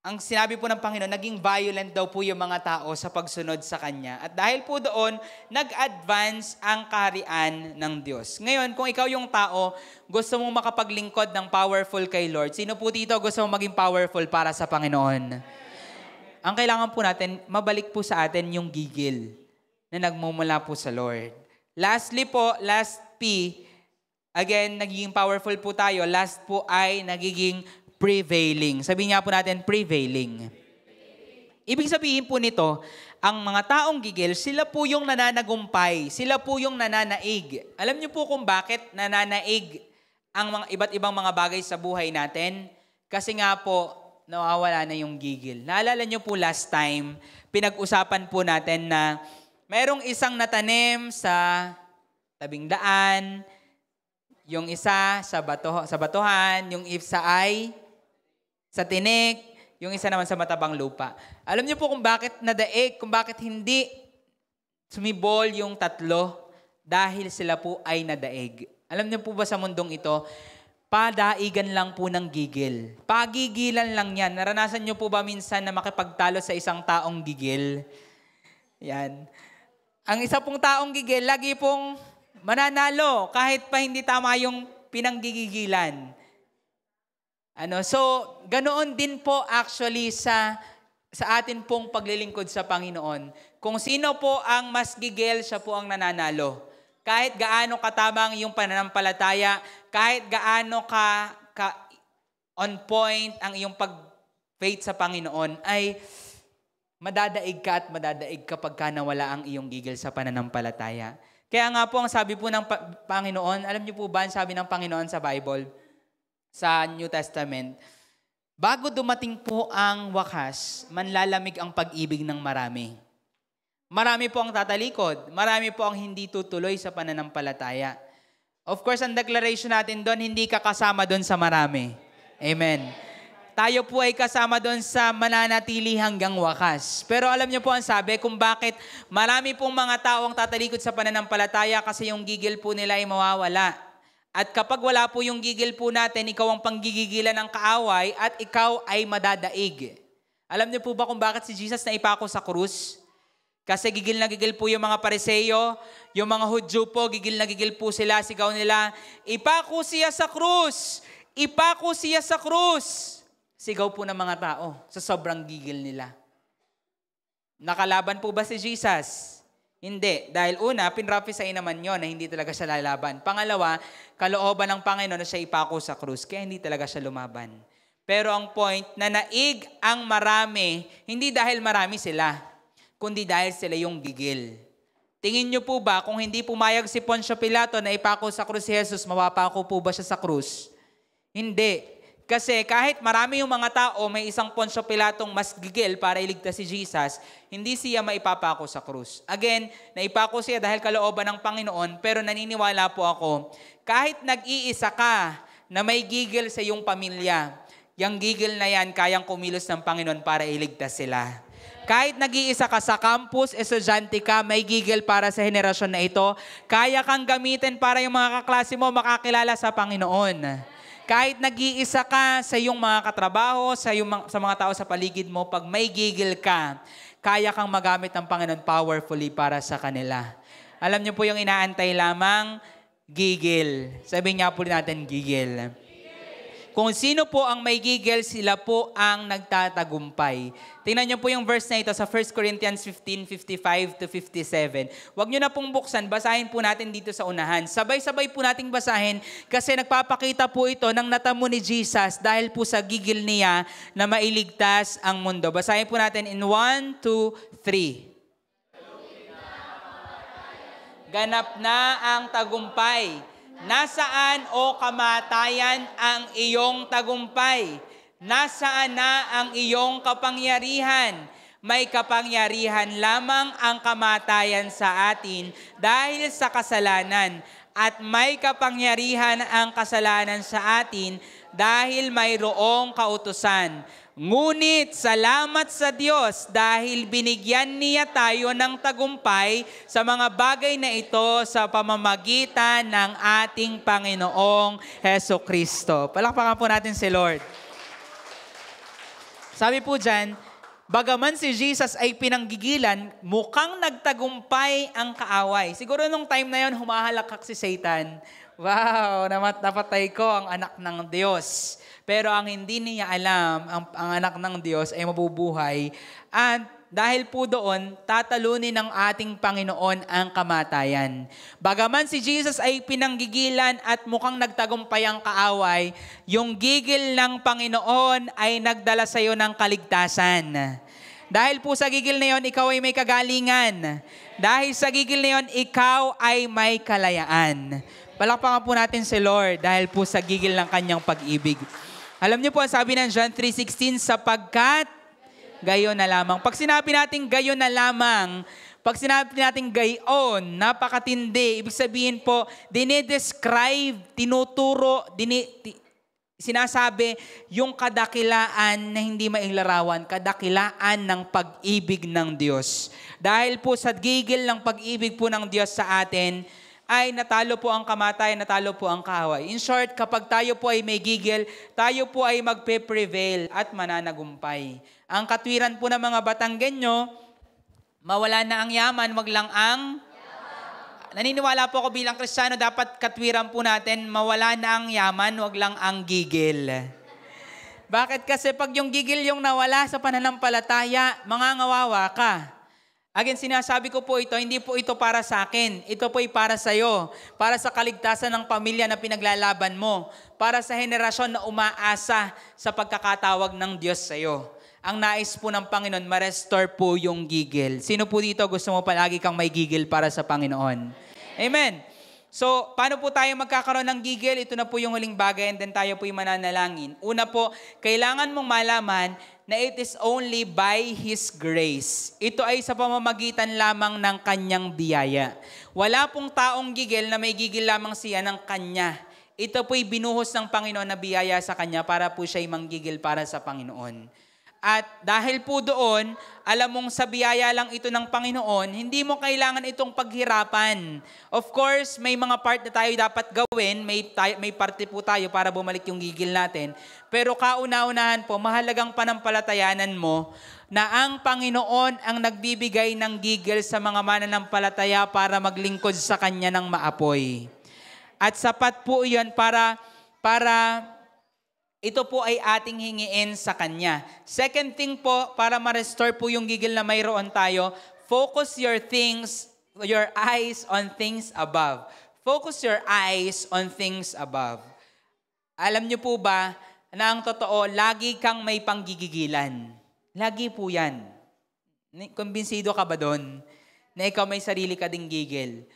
ang sinabi po ng Panginoon, naging violent daw po yung mga tao sa pagsunod sa Kanya. At dahil po doon, nag-advance ang kaharian ng Diyos. Ngayon, kung ikaw yung tao, gusto mong makapaglingkod ng powerful kay Lord, sino po dito gusto mong maging powerful para sa Panginoon? Ang kailangan po natin, mabalik po sa atin yung gigil na nagmumula po sa Lord. Lastly po, last P, again, nagiging powerful po tayo. Last po ay nagiging prevailing. Sabihin nga po natin, prevailing. Ibig sabihin po nito, ang mga taong gigil, sila po yung nananagumpay. Sila po yung nananaig. Alam niyo po kung bakit nananaig ang mga iba't ibang mga bagay sa buhay natin? Kasi nga po, nawawala na yung gigil. Naalala nyo po last time, pinag-usapan po natin na mayroong isang natanim sa tabing daan, yung isa sa batuhan, yung isa ay sa tinik, yung isa naman sa matabang lupa. Alam niyo po kung bakit nadaig, kung bakit hindi sumibol yung tatlo? Dahil sila po ay nadaig. Alam niyo po ba sa mundong ito, padaigan lang po ng gigil. Pagigilan lang yan. Naranasan niyo po ba minsan na makipagtalo sa isang taong gigil? Yan. Ang isa pong taong gigil, lagi pong mananalo kahit pa hindi tama yung pinanggigigilan. So, ganoon din po actually sa atin pong paglilingkod sa Panginoon. Kung sino po ang mas gigil, siya po ang nananalo. Kahit gaano katamang yung pananampalataya, kahit gaano ka on point ang iyong pag-faith sa Panginoon, ay madadaig ka at madadaig kapag ka nawala ang iyong gigil sa pananampalataya. Kaya nga po, ang sabi po ng Panginoon, alam niyo po ba ang sabi ng Panginoon sa Bible, sa New Testament, bago dumating po ang wakas, manlalamig ang pag-ibig ng marami. Marami po ang tatalikod. Marami po ang hindi tutuloy sa pananampalataya. Of course, ang declaration natin doon, hindi ka kasama doon sa marami. Amen. Tayo po ay kasama doon sa mananatili hanggang wakas. Pero alam niyo po ang sabi kung bakit marami pong mga tao ang tatalikod sa pananampalataya kasi yung gigil po nila ay mawawala. At kapag wala po yung gigil po natin, ikaw ang panggigigilan ng kaaway at ikaw ay madadaig. Alam niyo po ba kung bakit si Jesus naipako sa krus? Kasi gigil na gigil po yung mga Pariseo, yung mga Hudyo po, gigil na gigil po sila, sigaw nila, ipako siya sa krus! Ipako siya sa krus! Sigaw po ng mga tao sa sobrang gigil nila. Nakalaban po ba si Jesus? Hindi. Dahil una, pinrophesy naman yun na hindi talaga siya lalaban. Pangalawa, kalooban ng Panginoon na siya ipako sa krus, kaya hindi talaga siya lumaban. Pero ang point, na naig ang marami, hindi dahil marami sila, kundi dahil sila yung gigil. Tingin niyo po ba, kung hindi pumayag si Poncio Pilato na ipako sa krus si Jesus, mapapako po ba siya sa krus? Hindi. Kasi kahit marami yung mga tao, may isang Poncio Pilatong mas gigil para iligtas si Jesus, hindi siya maipapako sa krus. Again, naipako siya dahil kalooban ng Panginoon, pero naniniwala po ako, kahit nag-iisa ka na may gigil sa iyong pamilya, yung gigil na yan, kayang kumilos ng Panginoon para iligtas sila. Kahit nag-iisa ka sa campus, estudyante ka, may gigil para sa henerasyon na ito, kaya kang gamitin para yung mga kaklase mo makakilala sa Panginoon. Kahit nag-iisa ka sa iyong mga katrabaho, sa mga tao sa paligid mo, pag may gigil ka, kaya kang magamit ng Panginoon powerfully para sa kanila. Alam niyo po yung inaantay lamang, gigil. Sabihin nga po natin, gigil. Kung sino po ang may gigil, sila po ang nagtatagumpay. Tingnan niyo po yung verse na ito sa 1 Corinthians 15:55-57. Huwag niyo na pong buksan, basahin po natin dito sa unahan. Sabay-sabay po nating basahin kasi nagpapakita po ito ng natamo ni Jesus dahil po sa gigil niya na mailigtas ang mundo. Basahin po natin in 1, 2, 3. Ganap na ang tagumpay. Nasaan o kamatayan ang iyong tagumpay? Nasaan na ang iyong kapangyarihan? May kapangyarihan lamang ang kamatayan sa atin dahil sa kasalanan. At may kapangyarihan ang kasalanan sa atin dahil mayroong kautusan. Ngunit salamat sa Diyos dahil binigyan niya tayo ng tagumpay sa mga bagay na ito sa pamamagitan ng ating Panginoong Hesukristo. Palakpakan po natin si Lord. Sabi po dyan, bagaman si Jesus ay pinanggigilan, mukhang nagtagumpay ang kaaway. Siguro nung time na yon humahalakak si Satan. Wow, napatay ko ang anak ng Diyos. Pero ang hindi niya alam, ang anak ng Diyos ay mabubuhay. At dahil po doon, tatalunin ng ating Panginoon ang kamatayan. Bagaman si Jesus ay pinanggigilan at mukhang nagtagumpay ang kaaway, yung gigil ng Panginoon ay nagdala sa iyo ng kaligtasan. Dahil po sa gigil na yon, ikaw ay may kagalingan. Dahil sa gigil na yon, ikaw ay may kalayaan. Palakpakan po natin si Lord dahil po sa gigil ng kanyang pag-ibig. Alam niyo po, ang sabi ng John 3:16, sapagkat gayon na lamang. Pag sinabi natin gayon na lamang, pag sinabi natin gayon, napakatindi. Ibig sabihin po, dinidescribe, tinuturo, sinasabi yung kadakilaan na hindi mailarawan, kadakilaan ng pag-ibig ng Diyos. Dahil po sa gigil ng pag-ibig po ng Diyos sa atin, ay natalo po ang kamatayan, natalo po ang kaaway. In short, kapag tayo po ay may gigil, tayo po ay magpe-prevail at mananagumpay. Ang katwiran po ng mga Batanggenyo, mawala na ang yaman, wag lang ang... Naniniwala po ako bilang Kristiyano, dapat katwiran po natin, mawala na ang yaman, wag lang ang gigil. Bakit? Kasi pag yung gigil yung nawala sa pananampalataya, mangangawawa ka. Again, sinasabi ko po ito, hindi po ito para sa akin. Ito po ay para sa iyo. Para sa kaligtasan ng pamilya na pinaglalaban mo. Para sa henerasyon na umaasa sa pagkakatawag ng Diyos sa iyo. Ang nais po ng Panginoon, ma-restore po yung gigil. Sino po dito gusto mo palagi kang may gigil para sa Panginoon? Amen. So, paano po tayo magkakaroon ng gigil? Ito na po yung huling bagay and then tayo po yung mananalangin. Una po, kailangan mong malaman na it is only by His grace. Ito ay sa pamamagitan lamang ng Kanyang biyaya. Wala pong taong gigil na may gigil lamang siya ng Kanya. Ito po'y binuhos ng Panginoon na biyaya sa Kanya para po siya'y manggigil para sa Panginoon. At dahil po doon, alam mong sa biyaya lang ito ng Panginoon, hindi mo kailangan itong paghirapan. Of course, may mga part na tayo dapat gawin, may parte po tayo para bumalik yung gigil natin. Pero kauna-unahan po, mahalagang panampalatayanan mo na ang Panginoon ang nagbibigay ng gigil sa mga mananampalataya para maglingkod sa Kanya ng maapoy. At sapat po iyon para ito po ay ating hingiin sa Kanya. Second thing po, para ma-restore po yung gigil na mayroon tayo, focus your eyes on things above. Focus your eyes on things above. Alam niyo po ba na ang totoo, lagi kang may panggigigilan. Lagi po yan. Kumbinsido ka ba doon na ikaw may sarili ka ding gigil?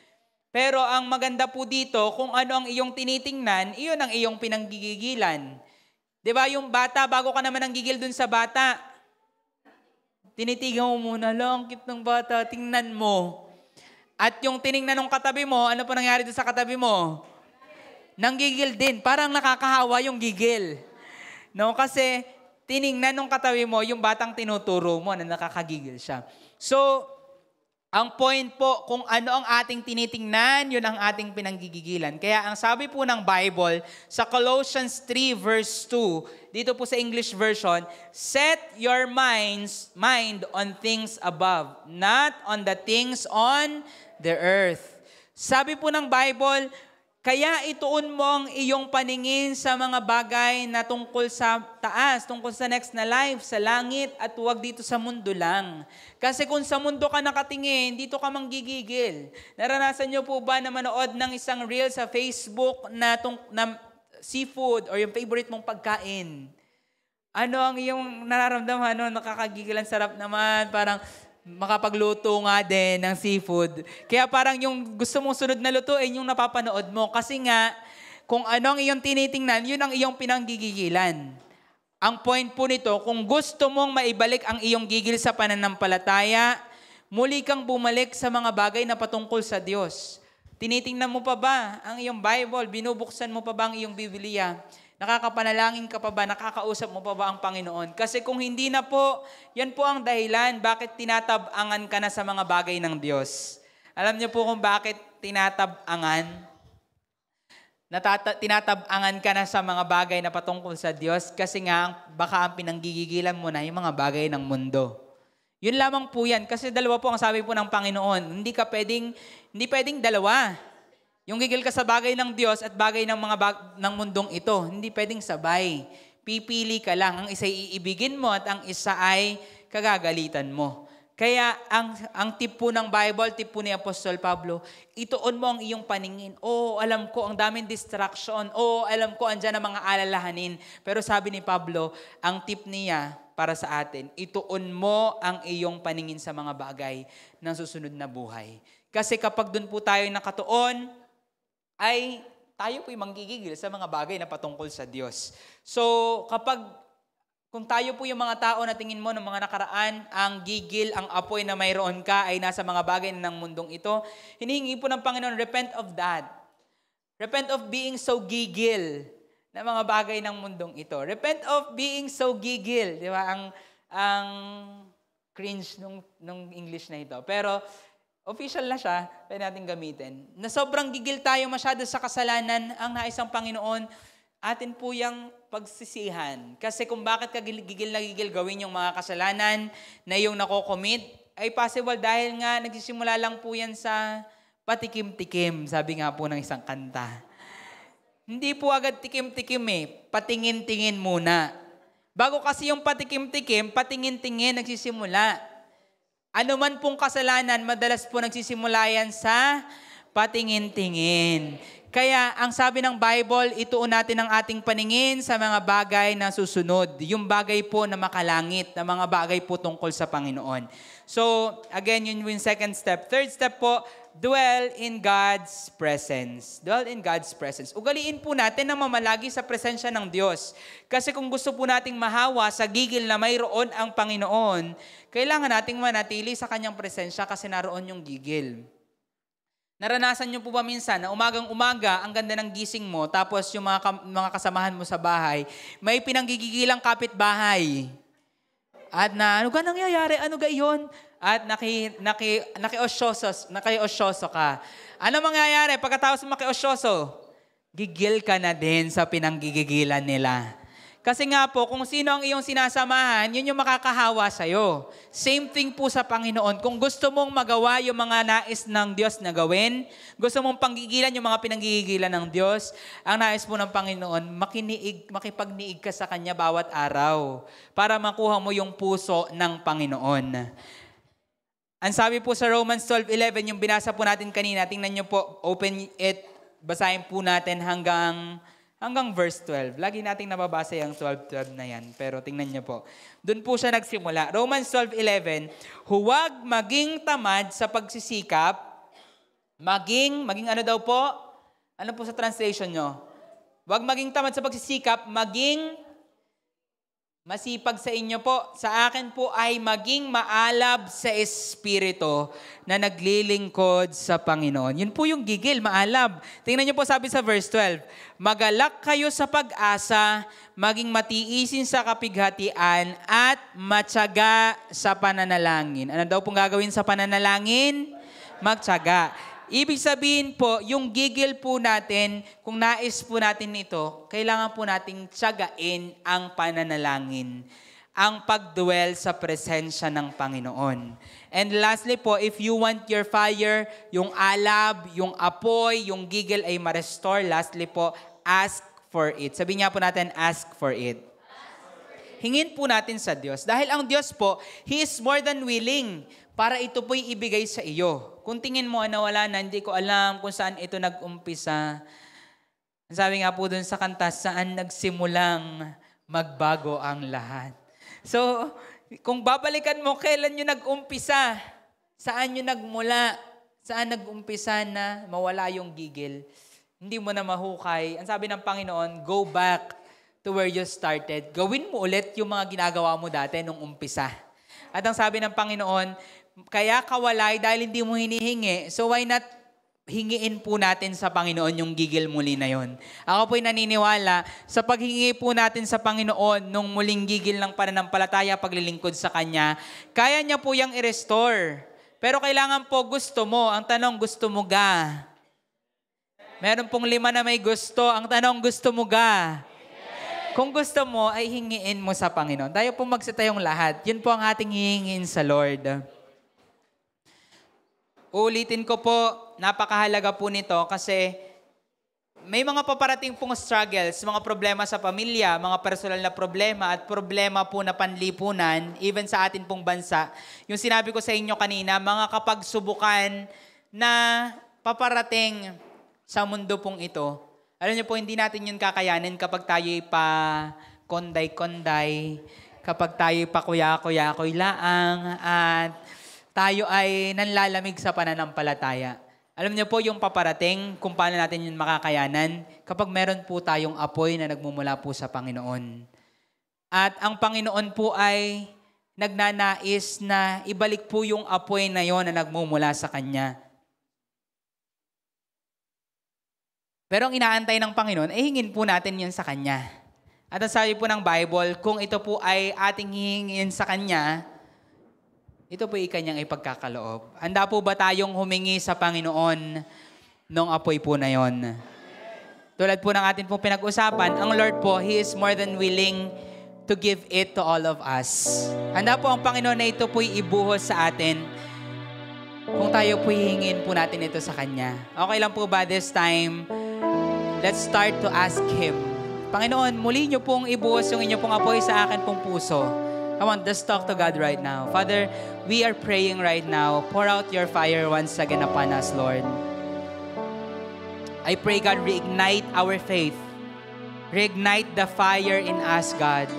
Pero ang maganda po dito, kung ano ang iyong tinitingnan, iyon ang iyong pinanggigigilan. Diba yung bata, bago ka naman ang gigil dun sa bata, tinitigan mo muna, langkit ng bata, tingnan mo. At yung tiningnan ng katabi mo, ano po nangyari dun sa katabi mo? Nanggigil din, parang nakakahawa yung gigil. No? Kasi tiningnan ng katabi mo, yung batang tinuturo mo na nakakagigil siya. So, ang point po, kung ano ang ating tinitingnan, yun ang ating pinanggigigilan. Kaya ang sabi po ng Bible, sa Colossians 3 verse 2, dito po sa English version, set your mind on things above, not on the things on the earth. Sabi po ng Bible, kaya ituon mo ang iyong paningin sa mga bagay na tungkol sa taas, tungkol sa next na life, sa langit, at huwag dito sa mundo lang. Kasi kung sa mundo ka nakatingin, dito ka manggigigil. Naranasan niyo po ba na manood ng isang reel sa Facebook na seafood or yung favorite mong pagkain? Ano ang iyong nararamdaman? Nakakagigilan, sarap naman, parang makapagluto nga din ng seafood. Kaya parang yung gusto mong sunod na lutuin, yung napapanood mo. Kasi nga, kung ano ang iyong tinitingnan, yun ang iyong pinanggigigilan. Ang point po nito, kung gusto mong maibalik ang iyong gigil sa pananampalataya, muli kang bumalik sa mga bagay na patungkol sa Diyos. Tinitingnan mo pa ba ang iyong Bible? Binubuksan mo pa ba ang iyong Biblia? Nakakapanalangin ka pa ba? Nakakausap mo pa ba ang Panginoon? Kasi kung hindi na po, yan po ang dahilan bakit tinatabangan ka na sa mga bagay ng Diyos. Alam niyo po kung bakit tinatabangan? Tinatabangan ka na sa mga bagay na patungkol sa Diyos kasi nga baka ang pinanggigigilan mo na yung mga bagay ng mundo. Yun lamang po yan. Kasi dalawa po ang sabi po ng Panginoon. Hindi pwedeng dalawa. Yung gigil ka sa bagay ng Diyos at bagay ng ng mundong ito, hindi pwedeng sabay. Pipili ka lang. Ang isa ay iibigin mo at ang isa ay kagagalitan mo. Kaya ang tip po ng Bible, tip po ni Apostol Pablo, ituon mo ang iyong paningin. Alam ko, ang daming distraction. Alam ko, andyan ang mga alalahanin. Pero sabi ni Pablo, ang tip niya para sa atin, ituon mo ang iyong paningin sa mga bagay ng susunod na buhay. Kasi kapag doon po tayo nakatuon, ay tayo po'y manggigigil sa mga bagay na patungkol sa Diyos. So, kung tayo po yung mga tao na tingin mo ng mga nakaraan, ang gigil, ang apoy na mayroon ka ay nasa mga bagay ng mundong ito, hinihingi po ng Panginoon, repent of that. Repent of being so gigil na mga bagay ng mundong ito. Repent of being so gigil. Di ba? Ang cringe nung English na ito. Pero, official na siya, pwede natin gamitin. Na sobrang gigil tayo masyado sa kasalanan, ang nais ng Panginoon, atin po yung pagsisihan. Kasi kung bakit ka gigil na gigil gawin yung mga kasalanan na yung nako-commit, ay possible dahil nga nagsisimula lang po yan sa patikim-tikim, sabi nga po ng isang kanta. Hindi po agad tikim-tikim patingin-tingin muna. Bago kasi yung patikim-tikim, patingin-tingin nagsisimula. Ano man pong kasalanan, madalas po nagsisimula yan sa patingin-tingin. Kaya ang sabi ng Bible, ituon natin ang ating paningin sa mga bagay na susunod. Yung bagay po na makalangit, na mga bagay po tungkol sa Panginoon. So, again, yun yung second step. Third step po, dwell in God's presence. Dwell in God's presence. Ugaliin po natin na mamalagi sa presensya ng Diyos. Kasi kung gusto po nating mahawa sa gigil na mayroon ang Panginoon, kailangan nating manatili sa kanyang presensya kasi naroon yung gigil. Naranasan niyo po ba minsan na umagang-umaga, ang ganda ng gising mo, tapos yung mga kasamahan mo sa bahay, may pinanggigigilang kapitbahay. At na, ano ka nangyayari? Ano ga iyon? At nakiosyoso ka. Ano mangyayari pagkatapos makiosyoso? Gigil ka na din sa pinanggigigilan nila. Kasi nga po, kung sino ang iyong sinasamahan, yun yung makakahawa sa'yo. Same thing po sa Panginoon. Kung gusto mong magawa yung mga nais ng Diyos na gawin, gusto mong panggigilan yung mga pinanggigilan ng Diyos, ang nais po ng Panginoon, makipagniig ka sa Kanya bawat araw para makuha mo yung puso ng Panginoon. Ang sabi po sa Romans 12:11, yung binasa po natin kanina, tingnan nyo po, open it, basahin po natin hanggang verse 12. Lagi nating nababasa yung 12:12 na yan. Pero tingnan niyo po. Doon po siya nagsimula. Romans 12:11, huwag maging tamad sa pagsisikap. Maging ano daw po? Ano po sa translation nyo? Huwag maging tamad sa pagsisikap, maging masipag sa inyo po. Sa akin po ay maging maalab sa Espiritu na naglilingkod sa Panginoon. Yun po yung gigil, maalab. Tingnan niyo po sabi sa verse 12, magalak kayo sa pag-asa, maging matiisin sa kapighatian, at matyaga sa pananalangin. Ano daw pong gagawin sa pananalangin? Magtyaga. Ibig sabihin po, yung gigil po natin, kung nais po natin ito, kailangan po nating tiyagain ang pananalangin, ang pagdwell sa presensya ng Panginoon. And lastly po, if you want your fire, yung alab, yung apoy, yung gigil ay ma-restore, lastly po, ask for it. Sabihin nga po natin, ask for it. Hingin po natin sa Diyos. Dahil ang Diyos po, He is more than willing para ito po'y ibigay sa iyo. Kung tingin mo na wala na, hindi ko alam kung saan ito nag-umpisa. Sabi nga po dun sa kanta, saan nagsimulang magbago ang lahat. So, kung babalikan mo, kailan nyo nag-umpisa? Saan nyo nagmula? Saan nag-umpisa na mawala yung gigil? Hindi mo na mahukay. Ang sabi ng Panginoon, go back to where you started. Gawin mo ulit yung mga ginagawa mo dati nung umpisa. At ang sabi ng Panginoon, kaya kawalay dahil hindi mo hinihingi, so why not hingiin po natin sa Panginoon yung gigil muli na yon. Ako po'y naniniwala, sa paghingi po natin sa Panginoon nung muling gigil ng pananampalataya, paglilingkod sa Kanya, kaya niya po yung i-restore. Pero kailangan po gusto mo. Ang tanong, gusto mo ga? Meron pong 5 na may gusto. Ang tanong, gusto mo ga? Kung gusto mo, ay hingiin mo sa Panginoon. Tayo po magsitayong lahat. Yun po ang ating hihingin sa Lord. Ulitin ko po, napakahalaga po nito kasi may mga paparating pong struggles, mga problema sa pamilya, mga personal na problema at problema po na panlipunan, even sa atin pong bansa. Yung sinabi ko sa inyo kanina, mga kapagsubukan na paparating sa mundo pong ito. Alam niyo po, hindi natin yun kakayanin kapag tayo'y pa konday-konday, kapag tayo'y pa kuya-kuya-kuy laang, at tayo ay nanlalamig sa pananampalataya. Alam niyo po yung paparating, kung paano natin yun makakayanan, kapag meron po tayong apoy na nagmumula po sa Panginoon. At ang Panginoon po ay nagnanais na ibalik po yung apoy na yon na nagmumula sa Kanya. Pero ang inaantay ng Panginoon, ay hingin po natin yun sa Kanya. At ang sabi po ng Bible, kung ito po ay ating hihingin sa Kanya, ito po ay Kanyang ipagkakaloob. Handa po ba tayong humingi sa Panginoon nung apoy po na yon? Tulad po ng atin pong pinag-usapan, ang Lord po, He is more than willing to give it to all of us. Handa po ang Panginoon na ito po'y ibuhos sa atin kung tayo po'y hingin po natin ito sa Kanya. Okay lang po ba this time? Let's start to ask Him. Panginoon, muli niyo pong ibuhos yung inyo pong apoy sa akin pong puso. Come on, let's talk to God right now. Father, we are praying right now. Pour out your fire once again upon us, Lord. I pray, God, reignite our faith. Reignite the fire in us, God.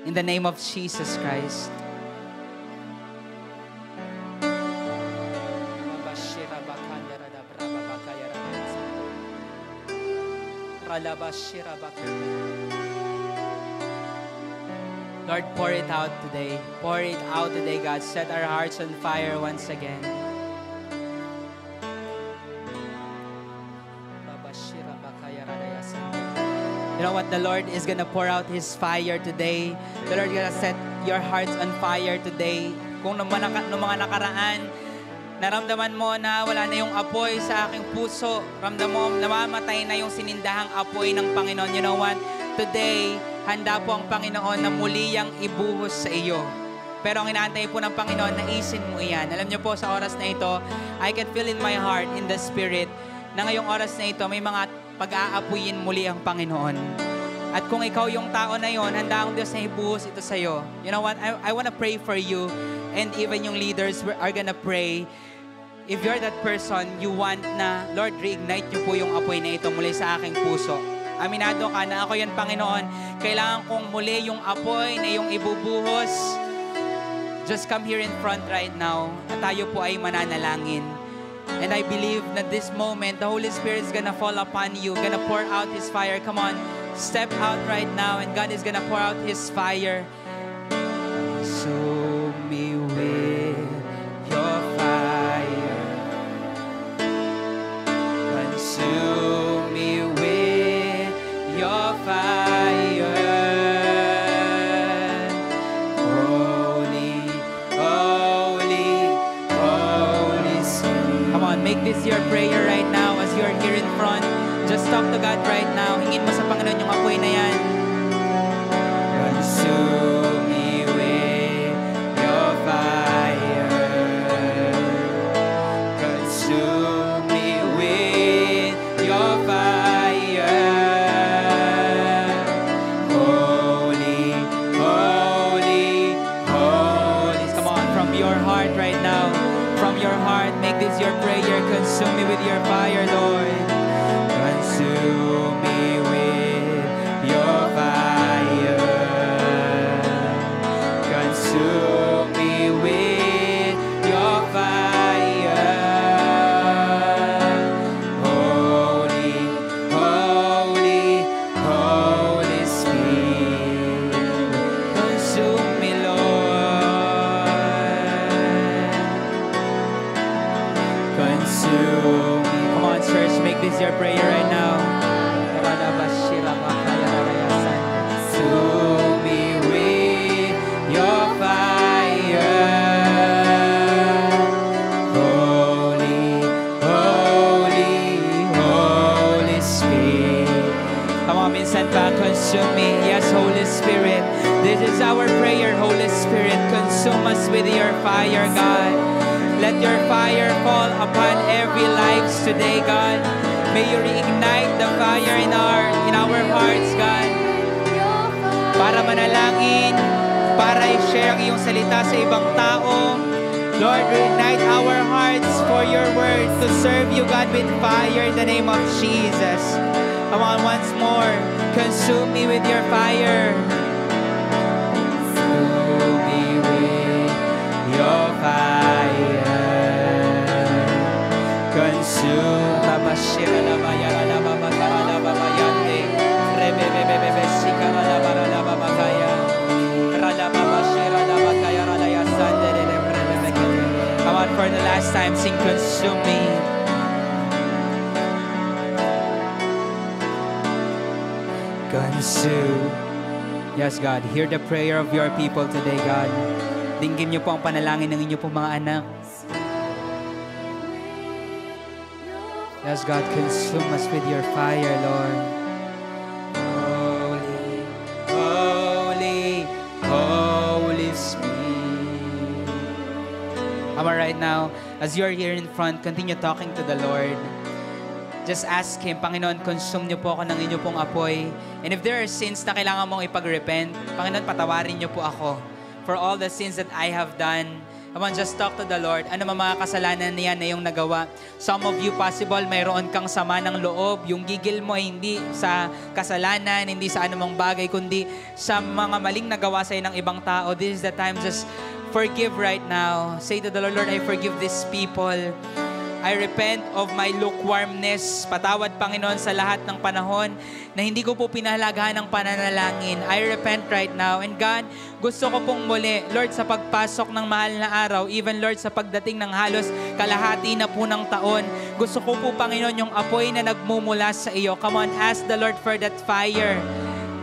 In the name of Jesus Christ. Lord, pour it out today. Pour it out today, God. Set our hearts on fire once again. You know what? The Lord is gonna pour out His fire today. The Lord is gonna set your hearts on fire today. Kung nung mga nakaraan, naramdaman mo na wala na yung apoy sa aking puso. Ramdam mo, namamatay na yung sinindahang apoy ng Panginoon. You know what? Today, handa po ang Panginoon na muli yang ibuhos sa iyo. Pero ang inaantay po ng Panginoon, naisin mo iyan. Alam niyo po, sa oras na ito, I can feel in my heart, in the Spirit, na ngayong oras na ito, may mga pag-aapuyin muli ang Panginoon. At kung ikaw yung tao na yon, handa ang Diyos na ibuhos ito sa iyo. You know what? I want to pray for you, and even yung leaders are gonna pray. If you're that person, you want na, Lord, reignite niyo po yung apoy na ito muli sa aking puso. Aminado ka na ako yan, Panginoon. Kailangan kong muli yung apoy na yung ibubuhos. Just come here in front right now at tayo po ay mananalangin. And I believe that this moment, the Holy Spirit is gonna fall upon you, gonna pour out His fire. Come on, step out right now and God is gonna pour out His fire. Consume me with your fire. Consume me with your fire. Holy, holy, holy Spirit. Come on, make this your prayer right now as you're here in front. Just talk to God right now. Hingin mo sa Panginoon yung apoy na yan. Consume me with your fire. Consume me with your fire. Holy, holy, holy. Come on, from your heart right now. From your heart, make this your prayer. Consume me with your fire, Lord. Consume me with your fire. Consume me with your fire. Holy, holy, holy Spirit. Consume me, Lord. Consume me. Come on, church, make this your prayer right now. Consume me with your fire. Holy, holy, holy Spirit. Come on, minsan pa, consume me. Yes, Holy Spirit. This is our prayer, Holy Spirit. Consume us with your fire, God. Let your fire fall upon every lives today, God. May you reignite the fire in our hearts, God. Para manalangin, para i-share ang iyong salita sa ibang tao. Lord, reignite our hearts for your word to serve you, God, with fire in the name of Jesus. Come on, once more. Consume me with your fire. Consume me with your fire. last time, sing consume me. Consume. Yes, God, hear the prayer of your people today, God. Dinggin niyo po ang panalangin ng inyo pong mga anak. Yes, God, consume us with your fire, Lord. Holy, holy, Holy Spirit. Come on, right now, as you're here in front, continue talking to the Lord. Just ask Him, Panginoon, consume niyo po ako ng inyo pong apoy. And if there are sins na kailangan mong ipag-repent, Panginoon, patawarin niyo po ako for all the sins that I have done. Come on, just talk to the Lord. Ano mga kasalanan niya na yung nagawa? Some of you, possible, mayroon kang sama ng loob. Yung gigil mo ay hindi sa kasalanan, hindi sa anumang bagay, kundi sa mga maling nagawa sa'yo ng ibang tao. This is the time, just forgive right now. Say to the Lord, Lord, I forgive these people. I repent of my lukewarmness. Patawad, Panginoon, sa lahat ng panahon na hindi ko po pinahalagahan ng pananalangin. I repent right now. And God, gusto ko pong muli, Lord, sa pagpasok ng mahal na araw, even, Lord, sa pagdating ng halos kalahati na po ng taon, gusto ko po, Panginoon, yung apoy na nagmumula sa iyo. Come on, ask the Lord for that fire.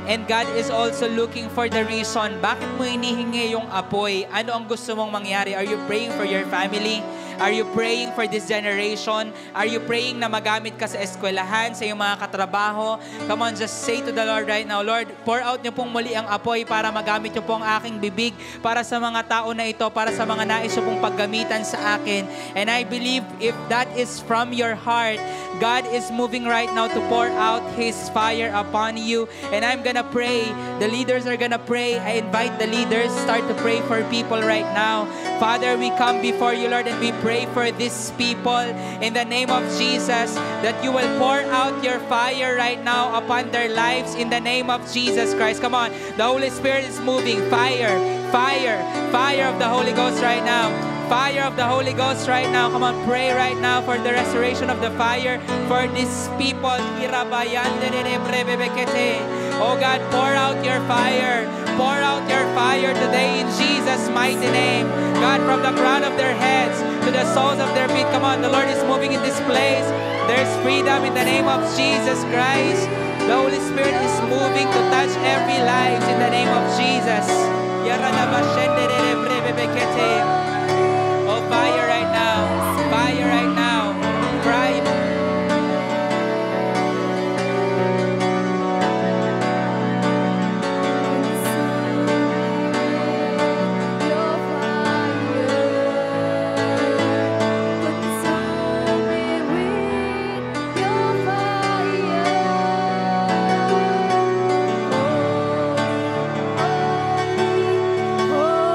And God is also looking for the reason. Bakit mo hinihingi yung apoy? Ano ang gusto mong mangyari? Are you praying for your family? Are you praying for this generation? Are you praying na magamit ka sa eskwelahan, sa iyong mga katrabaho? Come on, just say to the Lord right now, Lord, pour out niyo pong muli ang apoy para magamit niyo po ang aking bibig para sa mga tao na ito, para sa mga nais niyo pong paggamitan sa akin. And I believe if that is from your heart, God is moving right now to pour out His fire upon you. And I'm gonna pray. The leaders are gonna pray. I invite the leaders, start to pray for people right now. Father, we come before you, Lord, and we pray for these people in the name of Jesus, that you will pour out your fire right now upon their lives in the name of Jesus Christ. Come on, the Holy Spirit is moving. Fire, fire, fire of the Holy Ghost right now. Fire of the Holy Ghost right now. Come on, pray right now for the restoration of the fire for these people. Oh God, pour out your fire. Pour out your fire today in Jesus' mighty name. God, from the crown of their heads to the soles of their feet. Come on, the Lord is moving in this place. There's freedom in the name of Jesus Christ. The Holy Spirit is moving to touch every life in the name of Jesus. Oh, fire right now. Fire right now. Cry. Oh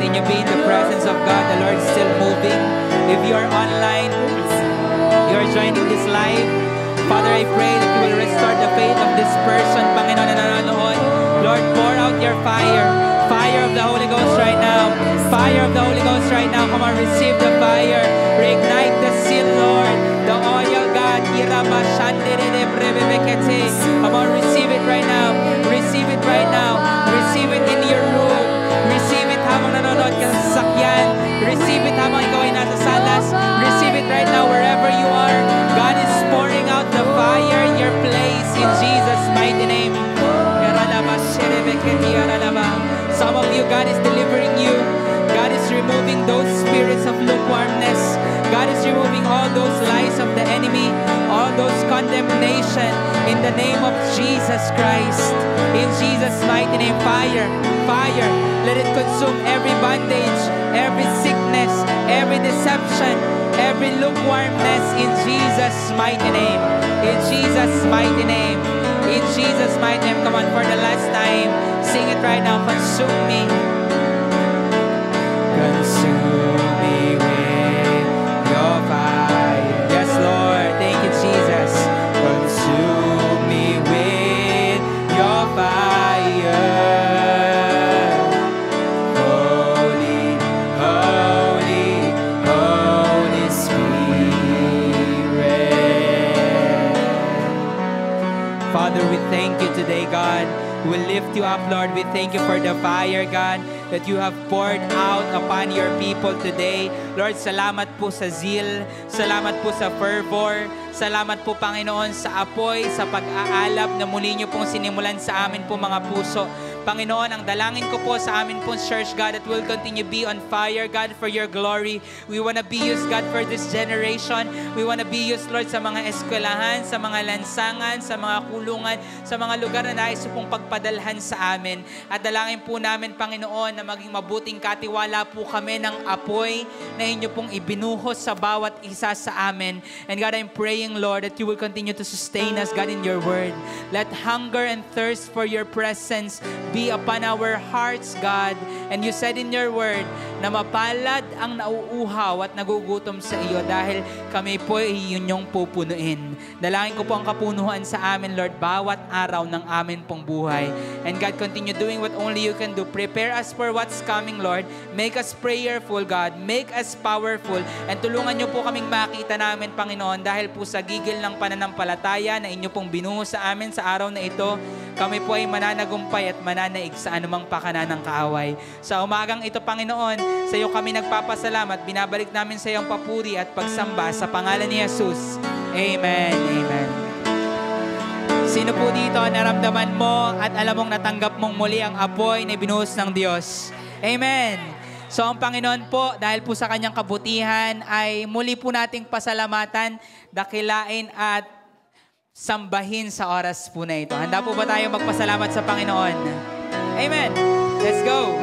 continue being in the presence of God. The Lord is still moving. If you are online, you are joining this live, Father, I pray that you will restore the faith of this person, Panginoon, na nanonood. Lord, pour out your fire. Fire of the Holy Ghost right now. Fire of the Holy Ghost right now. Come on, receive the fire. Reignite the seal, Lord. The oil, God. Come on, receive it right now. Receive it right now. Receive it in your room. Receive it habang nanonood ka sa sasakyan. Receive it habang ikaw ay nasa salas. Receive it right now wherever you are. God is pouring out the fire in your place in Jesus' mighty name. Some of you, God is delivering you. God is removing those spirits of lukewarmness. God is removing all those lies of the enemy, all those condemnation in the name of Jesus Christ. In Jesus' mighty name, fire, fire. Let it consume every bondage, every sickness, every deception, every lukewarmness in Jesus' mighty name. In Jesus' mighty name. In Jesus' mighty name. Come on, for the last time, sing it right now. Consume me. Consume me with your fire. Yes, Lord. Thank you, Jesus. Consume me with your fire. Holy, holy, Holy Spirit. Father, we thank you today, God. We lift you up, Lord. We thank you for the fire, God, that you have poured out upon your people today. Lord, salamat po sa zeal. Salamat po sa fervor. Salamat po, Panginoon, sa apoy, sa pag-aalab na muli niyo pong sinimulan sa amin po mga puso. Panginoon, ang dalangin ko po sa amin pong church, God, that will continue be on fire, God, for your glory. We want to be used, God, for this generation. We want to be used, Lord, sa mga eskwelahan, sa mga lansangan, sa mga kulungan, sa mga lugar na nais pong pagpadalhan sa amin. At dalangin po namin, Panginoon, na maging mabuting katiwala po kami ng apoy na inyo pong ibinuhos sa bawat isa sa amin. And God, I'm praying, Lord, that you will continue to sustain us, God, in your word. Let hunger and thirst for your presence be upon our hearts, God. And you said in your word na mapalad ang nauuhaw at nagugutom sa iyo dahil kami po ay inyong pupunuin. Dalangin ko po ang kapunuan sa amin, Lord, bawat araw ng amin pong buhay. And God, continue doing what only you can do. Prepare us for what's coming, Lord. Make us prayerful, God. Make us powerful. And tulungan niyo po kaming makita namin, Panginoon, dahil po sa gigil ng pananampalataya na inyo pong binuhos sa amin sa araw na ito, kami po ay mananagumpay at mananaig sa anumang pakana ng kaaway. Sa umagang ito, Panginoon, sa iyo kami nagpapasalamat. Binabalik namin sa iyong papuri at pagsamba sa pangalan ni Jesus. Amen. Amen. Sino po dito naramdaman mo at alam mong natanggap mong muli ang apoy na binuhos ng Diyos? Amen. So ang Panginoon po, dahil po sa kanyang kabutihan, ay muli po nating pasalamatan, dakilain at sambahin sa oras po na ito. Handa po ba tayo magpasalamat sa Panginoon? Amen. Let's go.